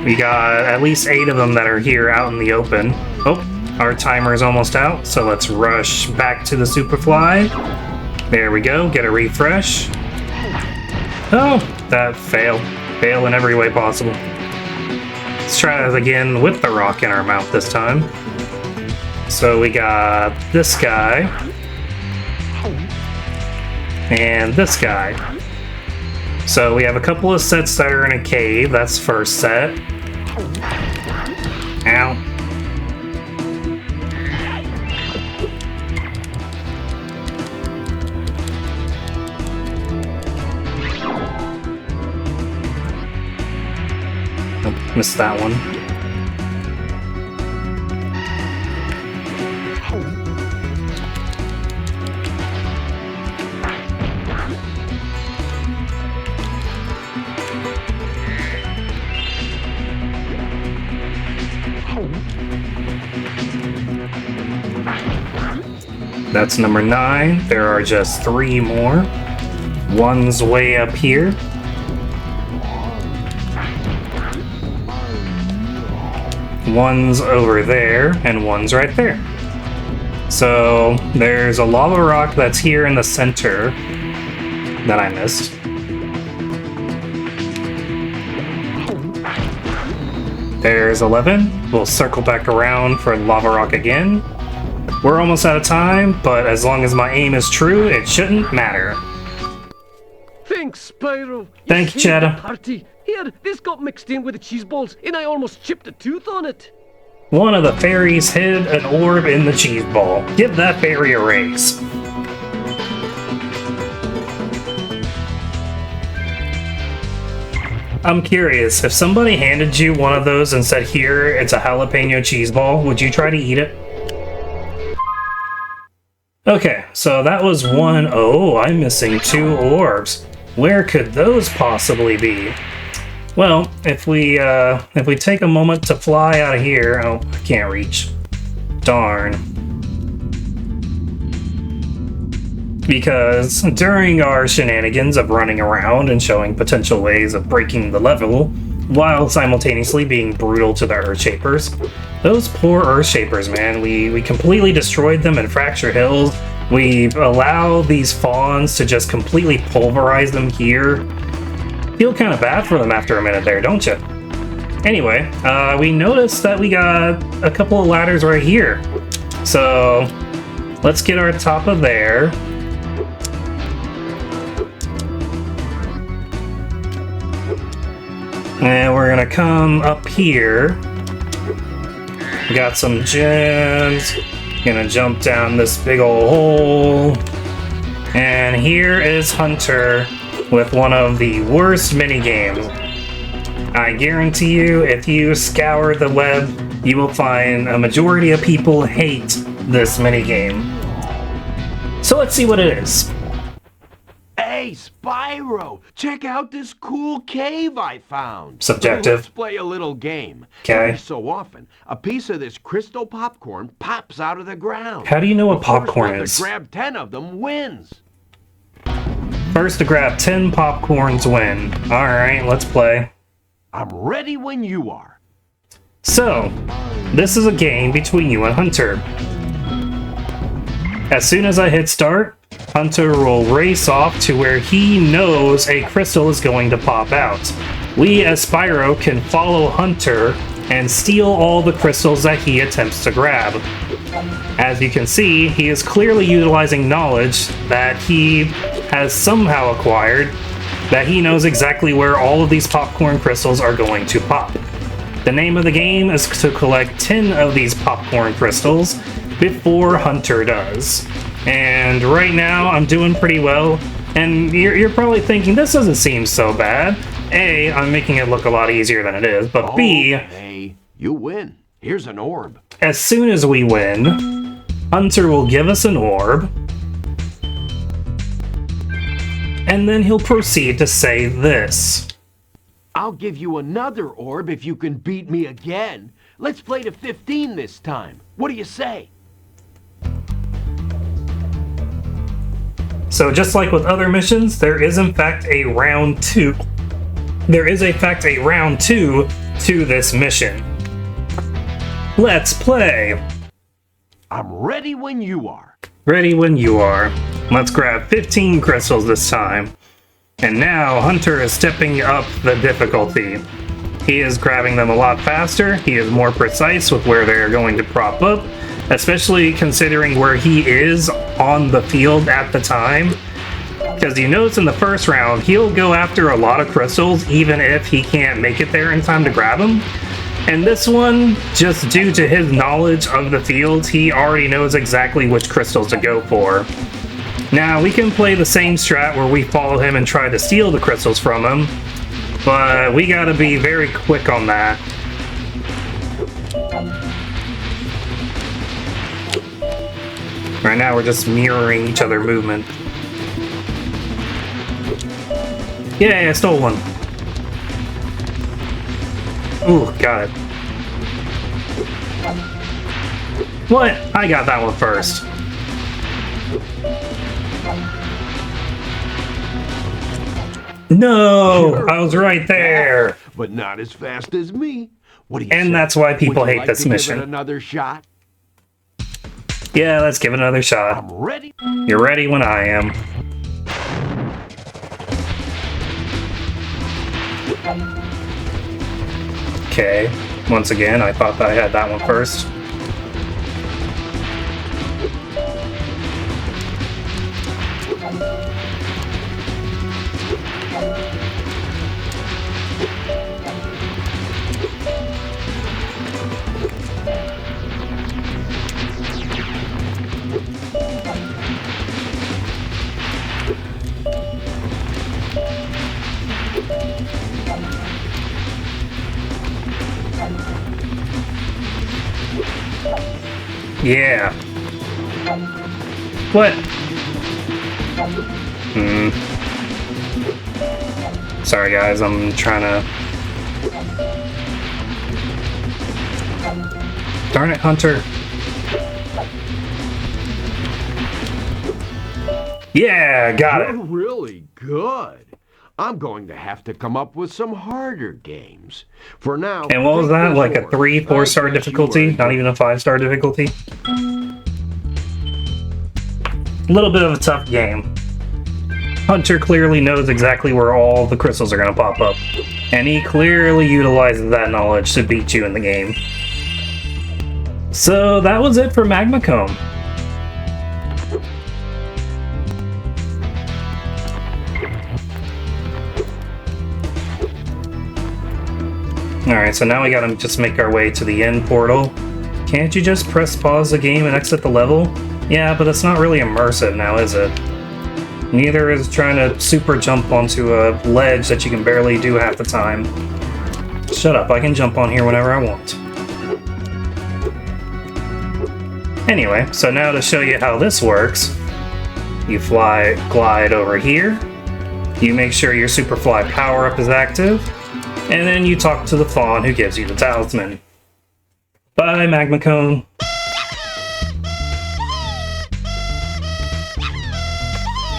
We got at least 8 of them that are here out in the open. Oh, our timer is almost out, so let's rush back to the Superfly. There we go, get a refresh. Oh, that failed. Fail in every way possible. Let's try that again with the rock in our mouth this time. So we got this guy. And this guy. So we have a couple of sets that are in a cave. That's first set. Ow. Oh, missed that one. That's number 9. There are just 3 more. One's way up here. One's over there, and one's right there. So there's a lava rock that's here in the center that I missed. There's 11. We'll circle back around for lava rock again. We're almost out of time, but as long as my aim is true, it shouldn't matter. Thanks, Spyro. Thank you, saved the Cheddar. party. Here, this got mixed in with the cheese balls, and I almost chipped a tooth on it. One of the fairies hid an orb in the cheese ball. Give that fairy a raise. I'm curious, if somebody handed you one of those and said, here, it's a jalapeno cheese ball, would you try to eat it? Okay, so that was one. Oh, I'm missing 2 orbs. Where could those possibly be? Well, if we take a moment to fly out of here... Oh, I can't reach. Darn. Because during our shenanigans of running around and showing potential ways of breaking the level, while simultaneously being brutal to the Earthshapers, those poor Earthshapers, man, we completely destroyed them in Fracture Hills. We allow these fawns to just completely pulverize them here. Feel kind of bad for them after a minute there, don't you? Anyway, we noticed that we got a couple of ladders right here. So let's get our top of there. And we're gonna come up here. We got some gems. Gonna jump down this big old hole. And here is Hunter with one of the worst minigames. I guarantee you, if you scour the web, you will find a majority of people hate this minigame. So let's see what it is. Hey, Spyro! Check out this cool cave I found. Subjective. Let's play a little game. 'Kay. Every so often, a piece of this crystal popcorn pops out of the ground. How do you know what The first popcorn one to is? grab 10 of them wins. First to grab 10 popcorns win. Alright, let's play. I'm ready when you are. So, this is a game between you and Hunter. As soon as I hit start, Hunter will race off to where he knows a crystal is going to pop out. We as Spyro can follow Hunter and steal all the crystals that he attempts to grab. As you can see, he is clearly utilizing knowledge that he has somehow acquired, that he knows exactly where all of these popcorn crystals are going to pop. The name of the game is to collect 10 of these popcorn crystals before Hunter does. And right now, I'm doing pretty well, and you're probably thinking, this doesn't seem so bad. A, I'm making it look a lot easier than it is, but B, Okay, you win. Here's an orb. as soon as we win, Hunter will give us an orb, and then he'll proceed to say this. I'll give you another orb if you can beat me again. Let's play to 15 this time. What do you say? So just like with other missions, there is in fact a round 2. There is in fact a round 2 to this mission. Let's play! I'm ready when you are. Ready when you are. Let's grab 15 crystals this time. And now Hunter is stepping up the difficulty. He is grabbing them a lot faster, he is more precise with where they're going to prop up, especially considering where he is on the field at the time. Because you notice in the first round, he'll go after a lot of crystals even if he can't make it there in time to grab them. And this one, just due to his knowledge of the field, he already knows exactly which crystals to go for. Now, we can play the same strat where we follow him and try to steal the crystals from him, but we gotta be very quick on that. Right now, we're just mirroring each other's movement. Yay, I stole one. Ooh, got it. What? I got that one first. No! I was right there! But not as fast as me. What do you And say? that's why people Would you hate like this to mission. Give it another shot? Yeah, let's give it another shot. I'm ready. You're ready when I am. Okay, once again, I thought that I had that one first. Yeah. What? Sorry guys, I'm trying to... Darn it, Hunter. Yeah, got it. You're really good. I'm going to have to come up with some harder games. For now... And what was take that? this Like a horse. 3, 4-star I guess difficulty? you Not even a 5-star difficulty? A little bit of a tough game. Hunter clearly knows exactly where all the crystals are going to pop up. And he clearly utilizes that knowledge to beat you in the game. So that was it for Magma Cone. Alright, so now we gotta just make our way to the end portal. Can't you just press pause the game and exit the level? Yeah, but it's not really immersive now, is it? Neither is trying to super jump onto a ledge that you can barely do half the time. Shut up, I can jump on here whenever I want. Anyway, so now to show you how this works, you glide over here, you make sure your Superfly power-up is active, and then you talk to the fawn who gives you the talisman. Bye, Magma Cone.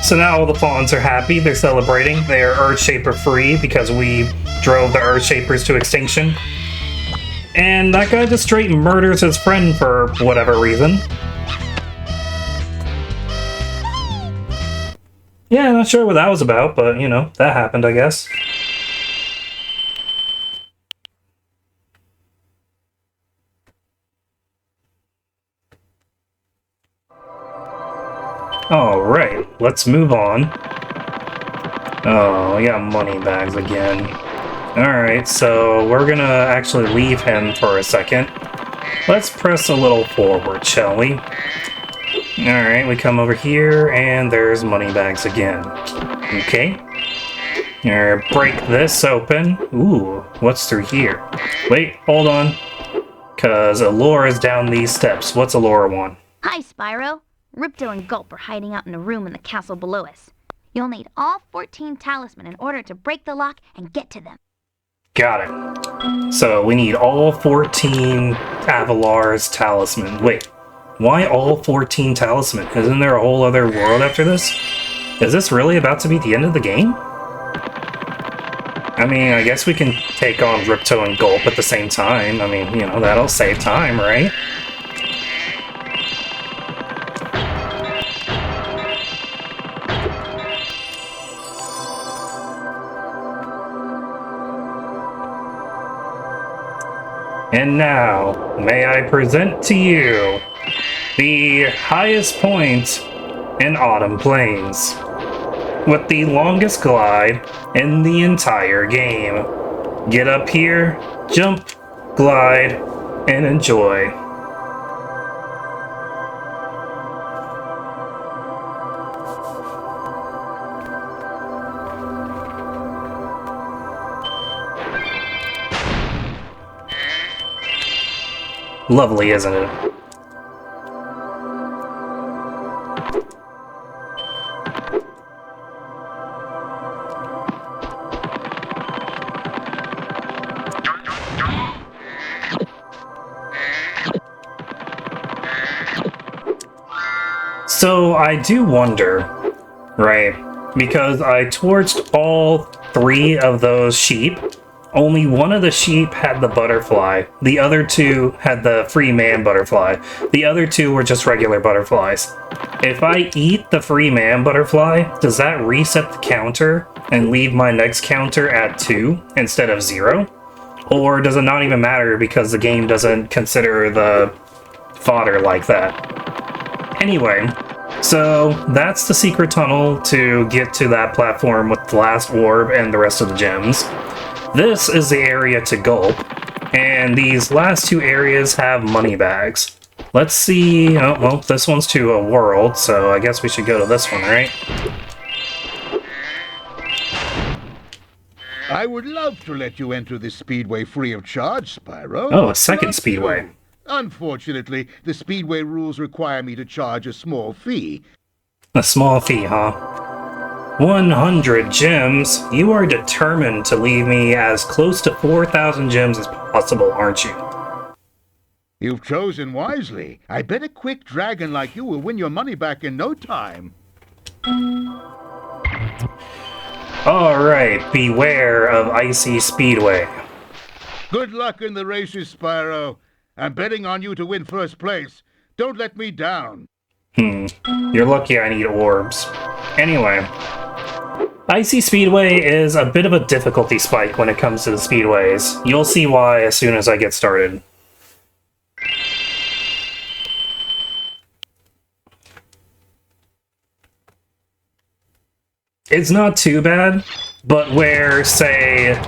So now all the fawns are happy, they're celebrating, they are Earthshaper free because we drove the Earthshapers to extinction. And that guy just straight murders his friend for whatever reason. Yeah, not sure what that was about, but you know, that happened, I guess. Alright, let's move on. Oh, we got money bags again. Alright, so we're gonna actually leave him for a second. Let's press a little forward, shall we? Alright, we come over here, and there's money bags again. Okay. Here, break this open. Ooh, what's through here? Wait, hold on. Cause Alora's down these steps. What's Alora want? Hi, Spyro. Ripto and Gulp are hiding out in a room in the castle below us. You'll need all 14 talisman in order to break the lock and get to them. Got it. So we need all 14 Avalar's talisman. Wait, why all 14 talisman? Isn't there a whole other world after this? Is this really about to be the end of the game? I mean, I guess we can take on Ripto and Gulp at the same time. I mean, you know, that'll save time, right? And now, may I present to you the highest point in Autumn Plains, with the longest glide in the entire game. Get up here, jump, glide, and enjoy. Lovely, isn't it? So I do wonder, right, because I torched all 3 of those sheep. Only one of the sheep had the butterfly. The other 2 had the free man butterfly. The other 2 were just regular butterflies. If I eat the free man butterfly, does that reset the counter and leave my next counter at 2 instead of 0? Or does it not even matter because the game doesn't consider the fodder like that? Anyway, so that's the secret tunnel to get to that platform with the last orb and the rest of the gems. This is the area to Gulp, and these last 2 areas have money bags. Let's see, oh, well, this one's to a world, so I guess we should go to this one, right? I would love to let you enter this speedway free of charge, Spyro. Oh, a second speedway. Unfortunately, the speedway rules require me to charge a small fee. A small fee, huh? 100 gems? You are determined to leave me as close to 4,000 gems as possible, aren't you? You've chosen wisely. I bet a quick dragon like you will win your money back in no time. Alright, beware of Icy Speedway. Good luck in the races, Spyro. I'm betting on you to win first place. Don't let me down. You're lucky I need orbs. Anyway, Icy Speedway is a bit of a difficulty spike when it comes to the speedways. You'll see why as soon as I get started. It's not too bad, but where, say,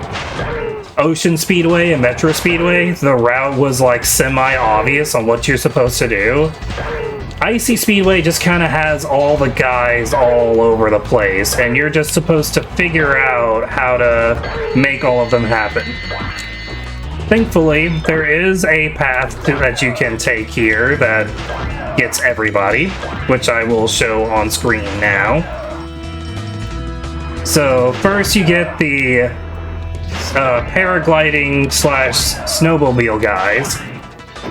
Ocean Speedway and Metro Speedway, the route was like semi-obvious on what you're supposed to do, Icy Speedway just kind of has all the guys all over the place, and you're just supposed to figure out how to make all of them happen. Thankfully, there is a path that you can take here that gets everybody, which I will show on screen now. So first you get the paragliding slash snowmobile guys.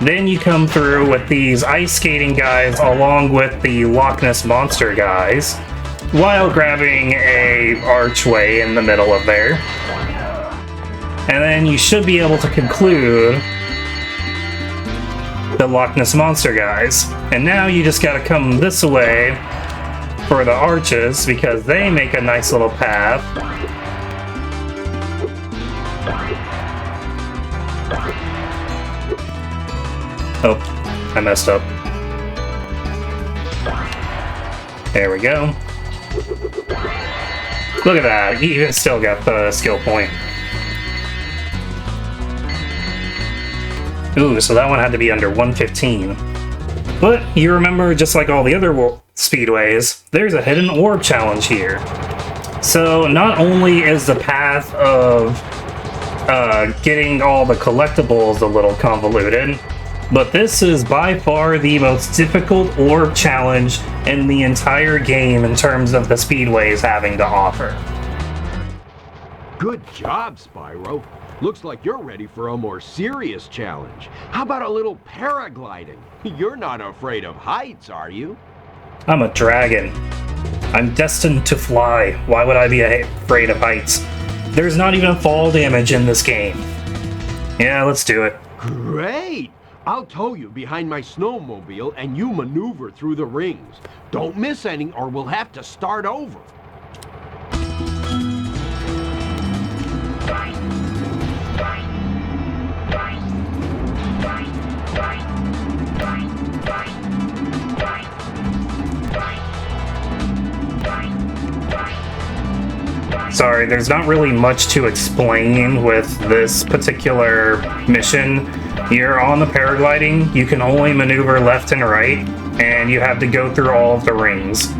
Then you come through with these ice skating guys along with the Loch Ness Monster guys, while grabbing a archway in the middle of there. And then you should be able to conclude the Loch Ness Monster guys. And now you just gotta come this way for the arches, because they make a nice little path. Oh, I messed up. There we go. Look at that, he even still got the skill point. Ooh, so that one had to be under 115. But you remember, just like all the other speedways, there's a hidden orb challenge here. So not only is the path of getting all the collectibles a little convoluted, but this is by far the most difficult orb challenge in the entire game in terms of the speedways having to offer. Good job, Spyro. Looks like you're ready for a more serious challenge. How about a little paragliding? You're not afraid of heights, are you? I'm a dragon. I'm destined to fly. Why would I be afraid of heights? There's not even fall damage in this game. Yeah, let's do it. Great! I'll tow you behind my snowmobile and you maneuver through the rings. Don't miss any or we'll have to start over. Sorry, there's not really much to explain with this particular mission. You're on the paragliding, you can only maneuver left and right, and you have to go through all of the rings.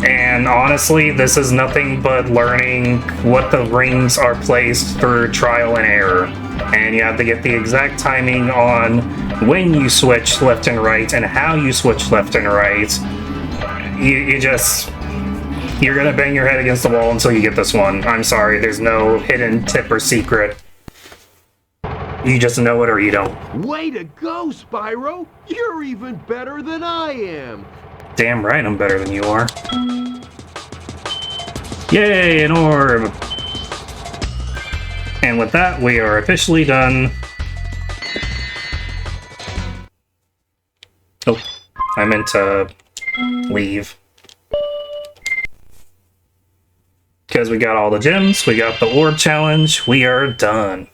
And honestly, this is nothing but learning what the rings are placed through trial and error. And you have to get the exact timing on when you switch left and right and how you switch left and right. You're gonna bang your head against the wall until you get this one. I'm sorry, there's no hidden tip or secret. You just know it or you don't. Way to go, Spyro! You're even better than I am! Damn right I'm better than you are. Yay, an orb! And with that, we are officially done. Oh, I meant to leave. Because we got all the gems, we got the orb challenge, we are done.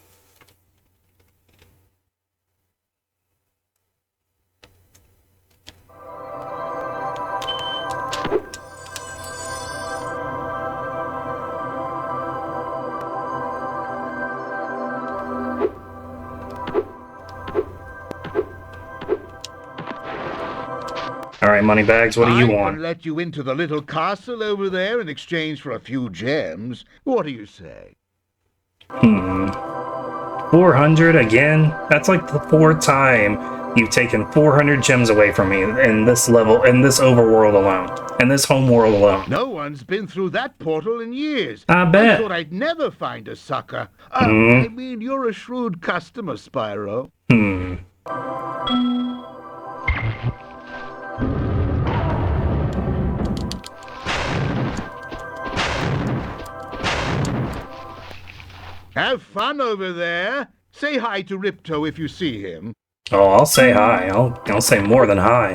Alright, Moneybags, what do you want? I can let you into the little castle over there in exchange for a few gems. What do you say? 400 again? That's like the fourth time you've taken 400 gems away from me in this level, in this overworld alone, in this homeworld alone. No one's been through that portal in years. I bet. I thought I'd never find a sucker. I mean, you're a shrewd customer, Spyro. Have fun over there. Say hi to Ripto if you see him. Oh, I'll say hi. I'll say more than hi.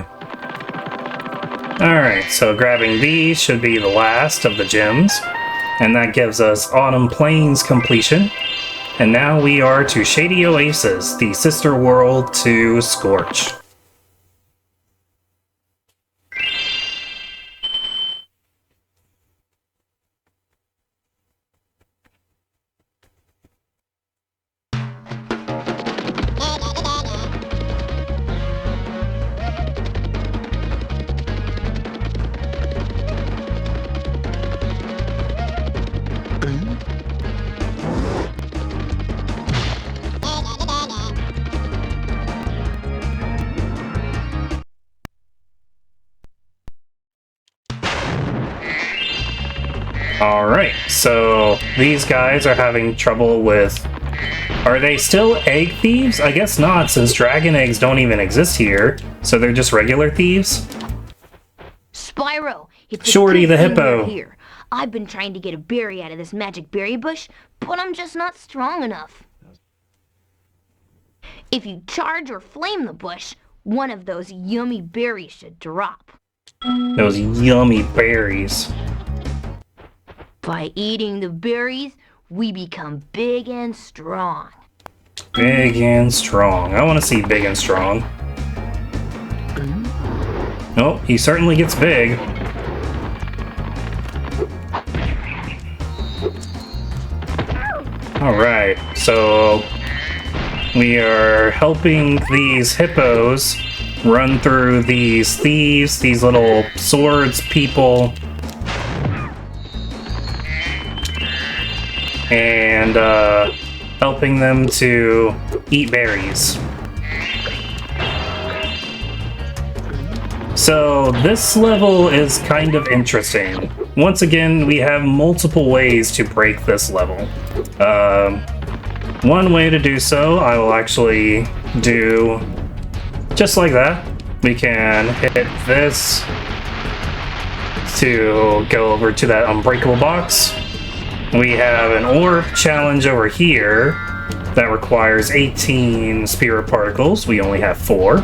Alright, so grabbing these should be the last of the gems. And that gives us Autumn Plains completion. And now we are to Shady Oasis, the sister world to Scorch. Alright, so these guys are having trouble with... Are they still egg thieves? I guess not, since dragon eggs don't even exist here. So they're just regular thieves? Spyro, it's Shorty a good the thing hippo. you're here. I've been trying to get a berry out of this magic berry bush, but I'm just not strong enough. If you charge or flame the bush, one of those yummy berries should drop. Those yummy berries. By eating the berries, we become big and strong. Big and strong. I want to see big and strong. Oh, he certainly gets big. Alright, so we are helping these hippos run through these thieves, these little swords people, and helping them to eat berries. So this level is kind of interesting. Once again, we have multiple ways to break this level. One way to do so, I will actually do just like that. We can hit this to go over to that unbreakable box. We have an orb challenge over here that requires 18 Spyro particles. We only have 4.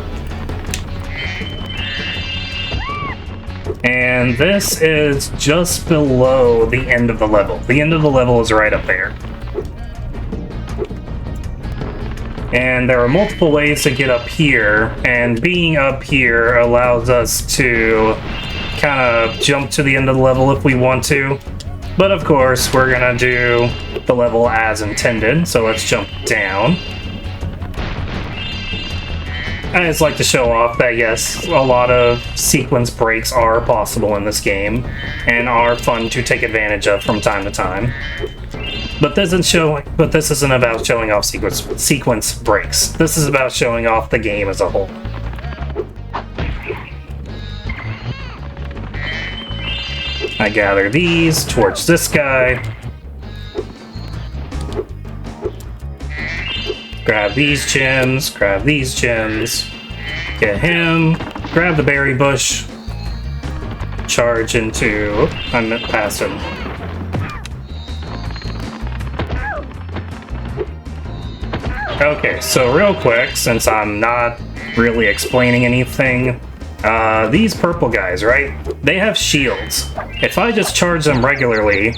And this is just below the end of the level. The end of the level is right up there. And there are multiple ways to get up here, and being up here allows us to kind of jump to the end of the level if we want to. But of course, we're gonna do the level as intended, so let's jump down. I just like to show off that yes, a lot of sequence breaks are possible in this game, and are fun to take advantage of from time to time. But this isn't about showing off sequence breaks. This is about showing off the game as a whole. I gather these, torch this guy. Grab these gems, grab these gems. Get him, grab the berry bush. Charge into... I'm past him. Okay, so real quick, since I'm not really explaining anything, these purple guys, right? They have shields. If I just charge them regularly...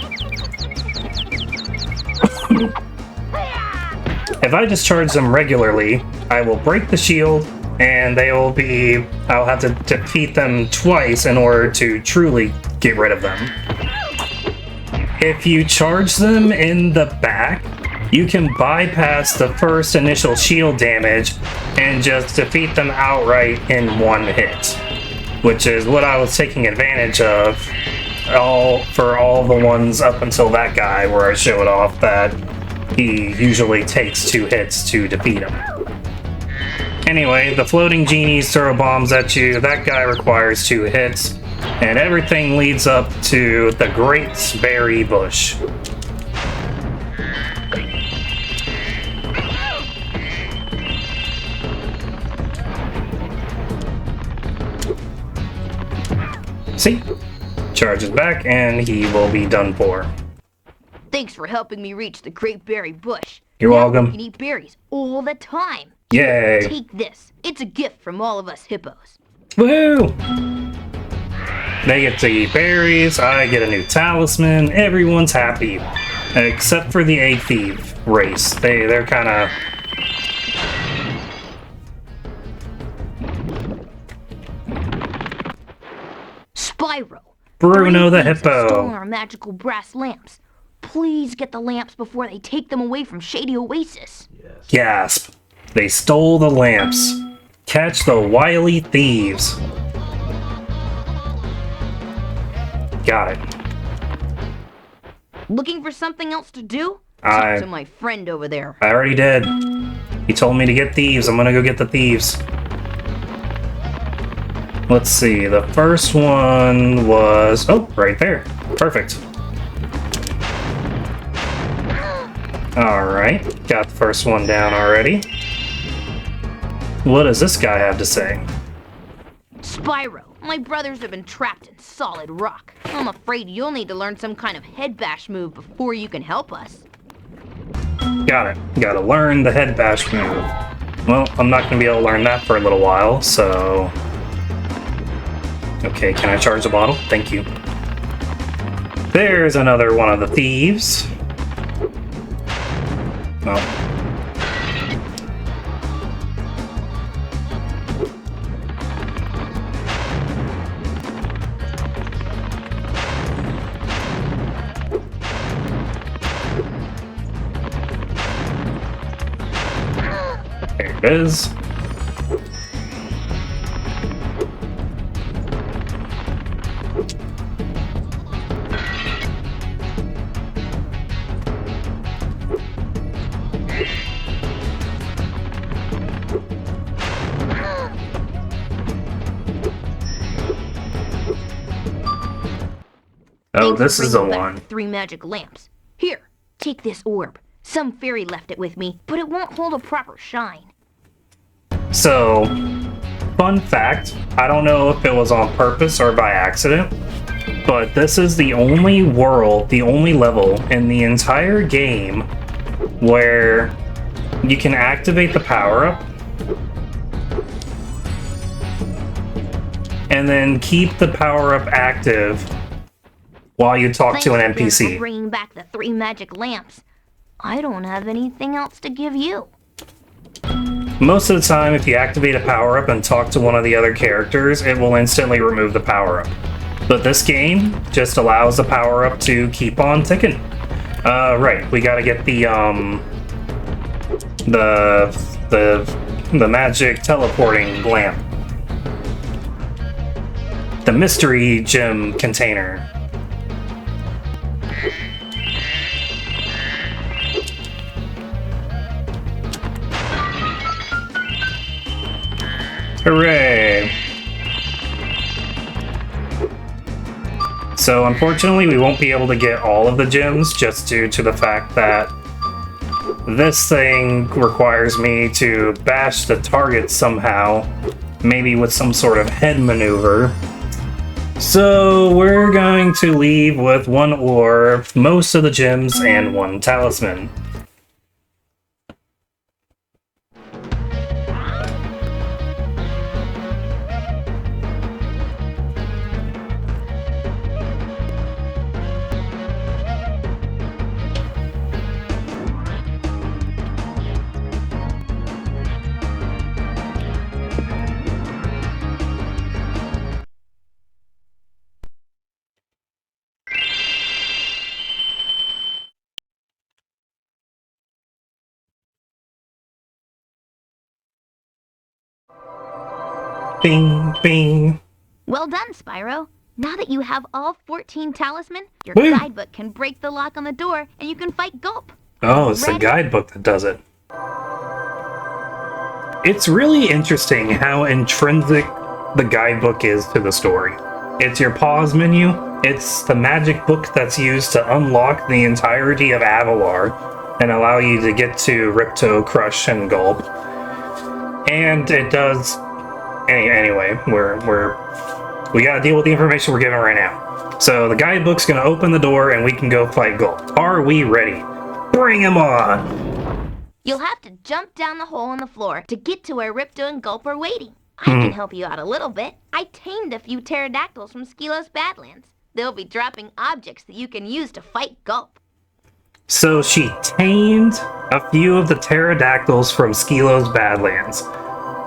If I just charge them regularly, I will break the shield, and I'll have to defeat them twice in order to truly get rid of them. If you charge them in the back, you can bypass the first initial shield damage and just defeat them outright in one hit, which is what I was taking advantage of for all the ones up until that guy, where I showed off that he usually takes 2 hits to defeat him. Anyway, the floating genies throw bombs at you. That guy requires 2 hits, and everything leads up to the Great Berry Bush. See? Charges back, and he will be done for. Thanks for helping me reach the Great Berry Bush. You're welcome. You can eat berries all the time. Yay! Take this. It's a gift from all of us hippos. Woohoo! They get to eat berries, I get a new talisman, everyone's happy. Except for the egg thief race. They're kinda... Spyro. Bruno the Thieves have stolen hippo. our magical brass lamps. Please get the lamps before they take them away from Shady Oasis. Gasp. They stole the lamps. Catch the wily thieves. Got it. Looking for something else to do? I- Talk to my friend over there. I already did. He told me to get thieves. I'm gonna go get the thieves. Let's see. The first one was... Oh, right there. Perfect. Alright. Got the first one down already. What does this guy have to say? Spyro, my brothers have been trapped in solid rock. I'm afraid you'll need to learn some kind of head bash move before you can help us. Got it. Gotta learn the head bash move. Well, I'm not gonna be able to learn that for a little while, so... Okay, can I charge the bottle? Thank you. There's another one of the thieves. Oh. There it is. Oh, Thanks this for is the bringing back one. the 3 magic lamps. Here, take this orb. Some fairy left it with me, but it won't hold a proper shine. So, fun fact, I don't know if it was on purpose or by accident, but this is the only world, the only level in the entire game where you can activate the power-up and then keep the power-up active while you talk to an Thanks again NPC. for bringing back the 3 magic lamps. I don't have anything else to give you. Most of the time, if you activate a power-up and talk to one of the other characters, it will instantly remove the power-up. But this game just allows the power-up to keep on ticking. Right, we gotta get the magic teleporting lamp. The mystery gem container. Hooray! So unfortunately we won't be able to get all of the gems just due to the fact that this thing requires me to bash the target somehow, maybe with some sort of head maneuver. So we're going to leave with 1 orb, most of the gems, and 1 talisman. Bing, bing. Well done, Spyro. Now that you have all 14 talisman, your Woo. guidebook can break the lock on the door and you can fight Gulp. Oh, it's the Ready? guidebook that does it. It's really interesting how intrinsic the guidebook is to the story. It's your pause menu. It's the magic book that's used to unlock the entirety of Avalar and allow you to get to Ripto, Crush, and Gulp. And it does... Anyway, we gotta deal with the information we're given right now. So the guidebook's gonna open the door and we can go fight Gulp. Are we ready? Bring him on! You'll have to jump down the hole in the floor to get to where Ripto and Gulp are waiting. I can help you out a little bit. I tamed a few pterodactyls from Skylos Badlands. They'll be dropping objects that you can use to fight Gulp. So she tamed a few of the pterodactyls from Skylos Badlands.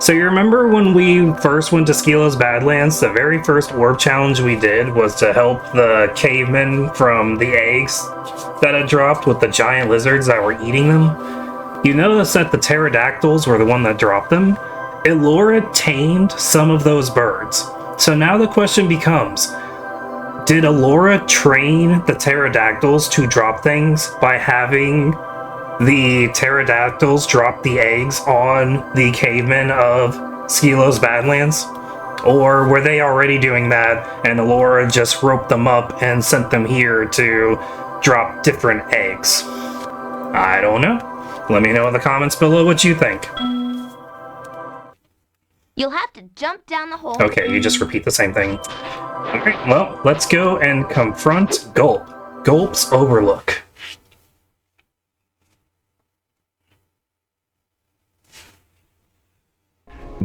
So you remember when we first went to Skylos Badlands, the very first orb challenge we did was to help the cavemen from the eggs that had dropped with the giant lizards that were eating them? You notice that the pterodactyls were the one that dropped them? Elora tamed some of those birds. So now the question becomes, did Elora train the pterodactyls to drop things by having the pterodactyls drop the eggs on the cavemen of Skylos Badlands? Or were they already doing that and Elora just roped them up and sent them here to drop different eggs? I don't know. Let me know in the comments below what you think. You'll have to jump down the hole. Okay, you just repeat the same thing. Alright, well, let's go and confront Gulp. Gulp's Overlook.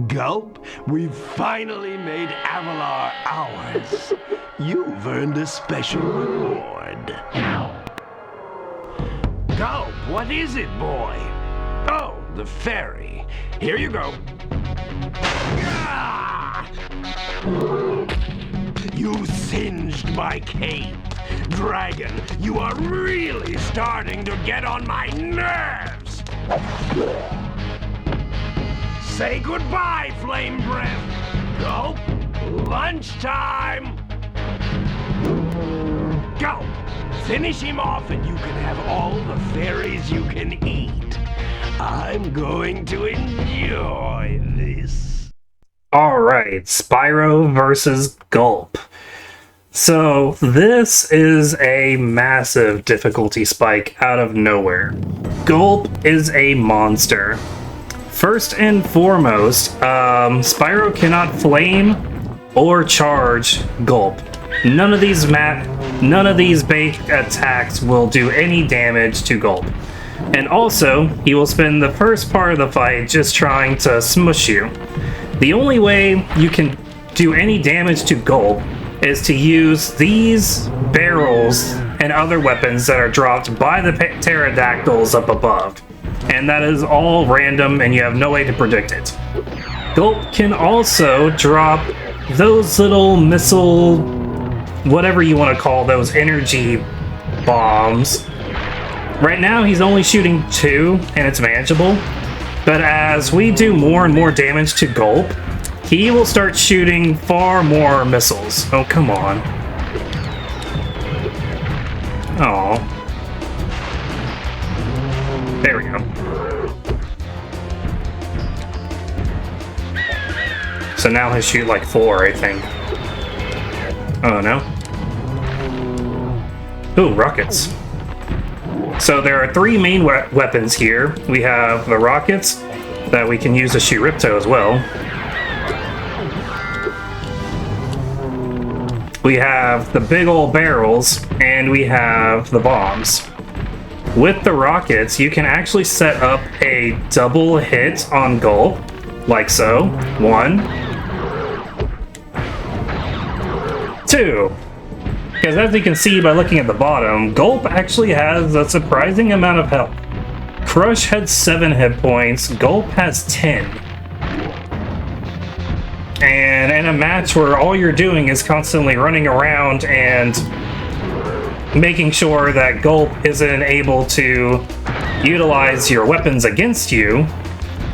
Gulp, we've finally made Avalar ours. You've earned a special reward. Gulp, what is it, boy? Oh, the ferry. Here you go. Ah! You singed my cape. Dragon, you are really starting to get on my nerves. Say goodbye, Flame Breath. Gulp, lunchtime. Gulp, finish him off and you can have all the fairies you can eat. I'm going to enjoy this. Alright, Spyro versus Gulp. So, this is a massive difficulty spike out of nowhere. Gulp is a monster. First and foremost, Spyro cannot flame or charge Gulp. none of these bait attacks will do any damage to Gulp. And also, he will spend the first part of the fight just trying to smush you. The only way you can do any damage to Gulp is to use these barrels and other weapons that are dropped by the pterodactyls up above. And that is all random and you have no way to predict it. Gulp can also drop those little missile, whatever you want to call those, energy bombs. Right now he's only shooting 2 and it's manageable, but as we do more and more damage to Gulp, he will start shooting far more missiles. Oh, come on. Oh. There we go. So now he'll shoot like 4, I think. Oh, no. Ooh, rockets. So there are 3 main weapons here. We have the rockets that we can use to shoot Ripto as well. We have the big old barrels, and we have the bombs. With the rockets, you can actually set up a double hit on Gulp, like so. 1, 2. Because as you can see by looking at the bottom, Gulp actually has a surprising amount of health. Crush had 7 hit points, Gulp has 10. And in a match where all you're doing is constantly running around and making sure that Gulp isn't able to utilize your weapons against you,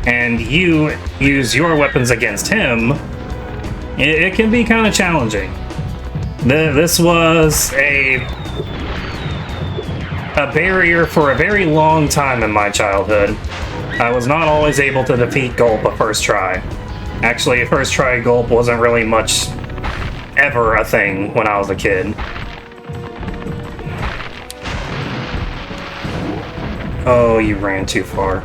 and you use your weapons against him, it can be kind of challenging. This was a barrier for a very long time in my childhood. I was not always able to defeat Gulp a first try. Actually, a first try Gulp wasn't really much ever a thing when I was a kid. Oh, you ran too far.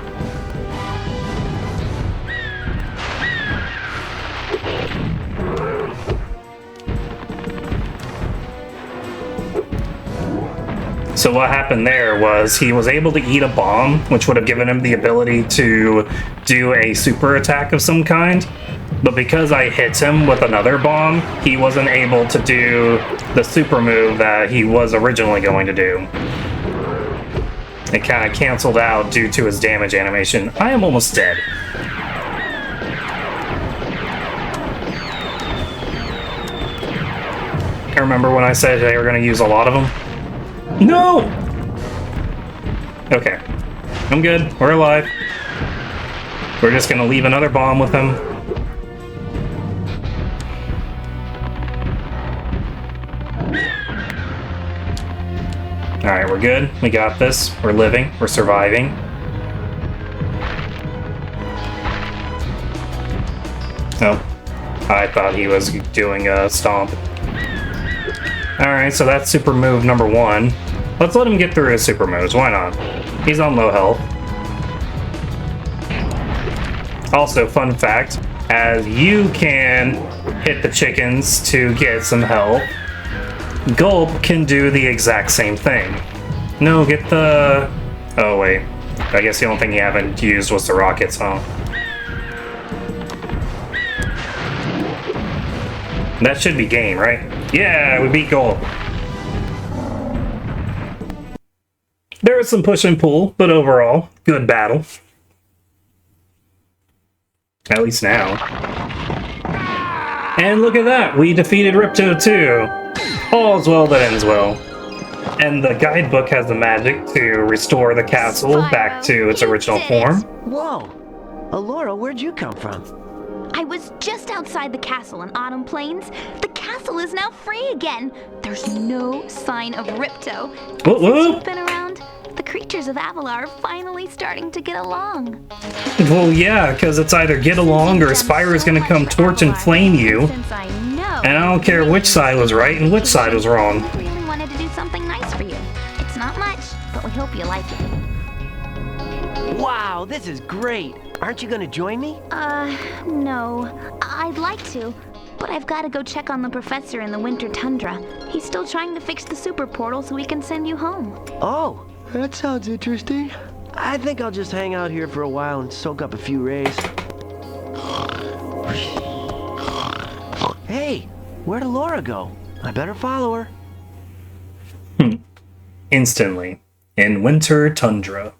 So what happened there was he was able to eat a bomb, which would have given him the ability to do a super attack of some kind. But because I hit him with another bomb, he wasn't able to do the super move that he was originally going to do. It kind of canceled out due to his damage animation. I am almost dead. I remember when I said they were going to use a lot of them? No! Okay. I'm good. We're alive. We're just gonna leave another bomb with him. Alright, we're good. We got this. We're living. We're surviving. Oh. I thought he was doing a stomp. Alright, so that's super move number 1. Let's let him get through his super moves. Why not? He's on low health. Also, fun fact, as you can hit the chickens to get some health, Gulp can do the exact same thing. No, get the... Oh, wait. I guess the only thing you haven't used was the rockets, huh? That should be game, right? Yeah, we beat Gulp. There was some push and pull, but overall, good battle. At least now. And look at that, we defeated Ripto too. All's well that ends well. And the guidebook has the magic to restore the castle back to its original form. Whoa! Alora, where'd you come from? I was just outside the castle in Autumn Plains. The castle is now free again. There's no sign of Ripto. Whoop, whoop. Since you've been around, the creatures of Avalar are finally starting to get along. Well, yeah, because it's either get along or Spyro's gonna come torch and flame you. Since I know, And I don't care which side was right and which side was wrong. I really wanted to do something nice for you. It's not much, but we hope you like it. Wow, this is great! Aren't you gonna join me? No. I'd like to, but I've got to go check on the professor in the winter tundra. He's still trying to fix the super portal so we can send you home. Oh, that sounds interesting. I think I'll just hang out here for a while and soak up a few rays. Hey, where'd Laura go? I better follow her. Instantly. In winter tundra.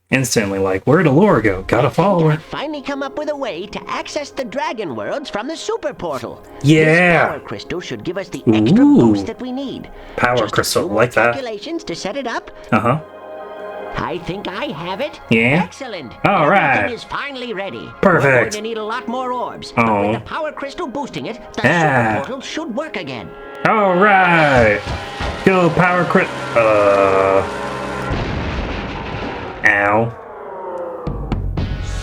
Instantly, like, where'd Laura go? Gotta follow her. Finally come up with a way to access the dragon worlds from the super portal. Yeah. This power crystal should give us the extra boost that we need. Power Just crystal, a few more like that. calculations to set it up. Uh-huh. I think I have it. Yeah? Excellent. All right. Everything is finally ready. Perfect. We're going to need a lot more orbs. But Oh. with the power crystal boosting it, the Yeah. super portal should work again. Alright! Go power crit. Ow.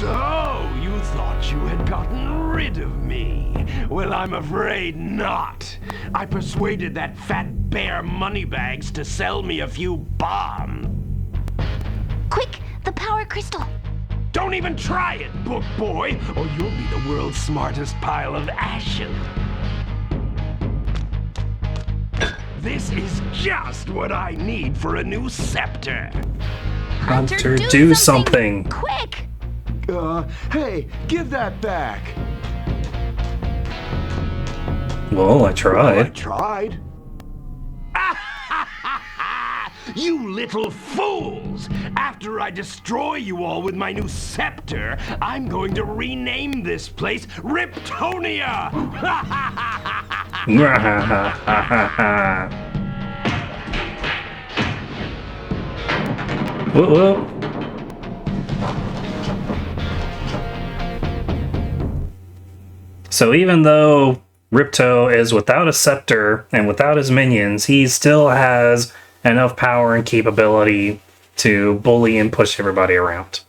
So, you thought you had gotten rid of me? Well, I'm afraid not. I persuaded that fat bear Moneybags to sell me a few bombs. Quick, the power crystal. Don't even try it, book boy, or you'll be the world's smartest pile of ashes. This is just what I need for a new scepter. Hunter, do something. Quick! Hey, give that back. Well, I I tried. tried. You little fools! After I destroy you all with my new scepter, I'm going to rename this place Riptonia! Whoa, whoa. So even though Ripto is without a scepter and without his minions, he still has enough power and capability to bully and push everybody around.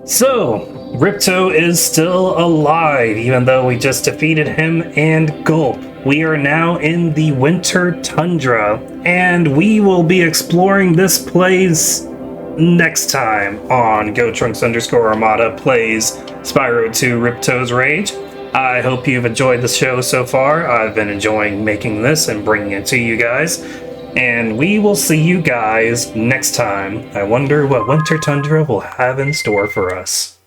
So, Ripto is still alive, even though we just defeated him and Gulp. We are now in the winter tundra, and we will be exploring this place next time on GoTrunks_Armada plays Spyro 2 Ripto's Rage. I hope you've enjoyed the show so far. I've been enjoying making this and bringing it to you guys. And we will see you guys next time. I wonder what Winter Tundra will have in store for us.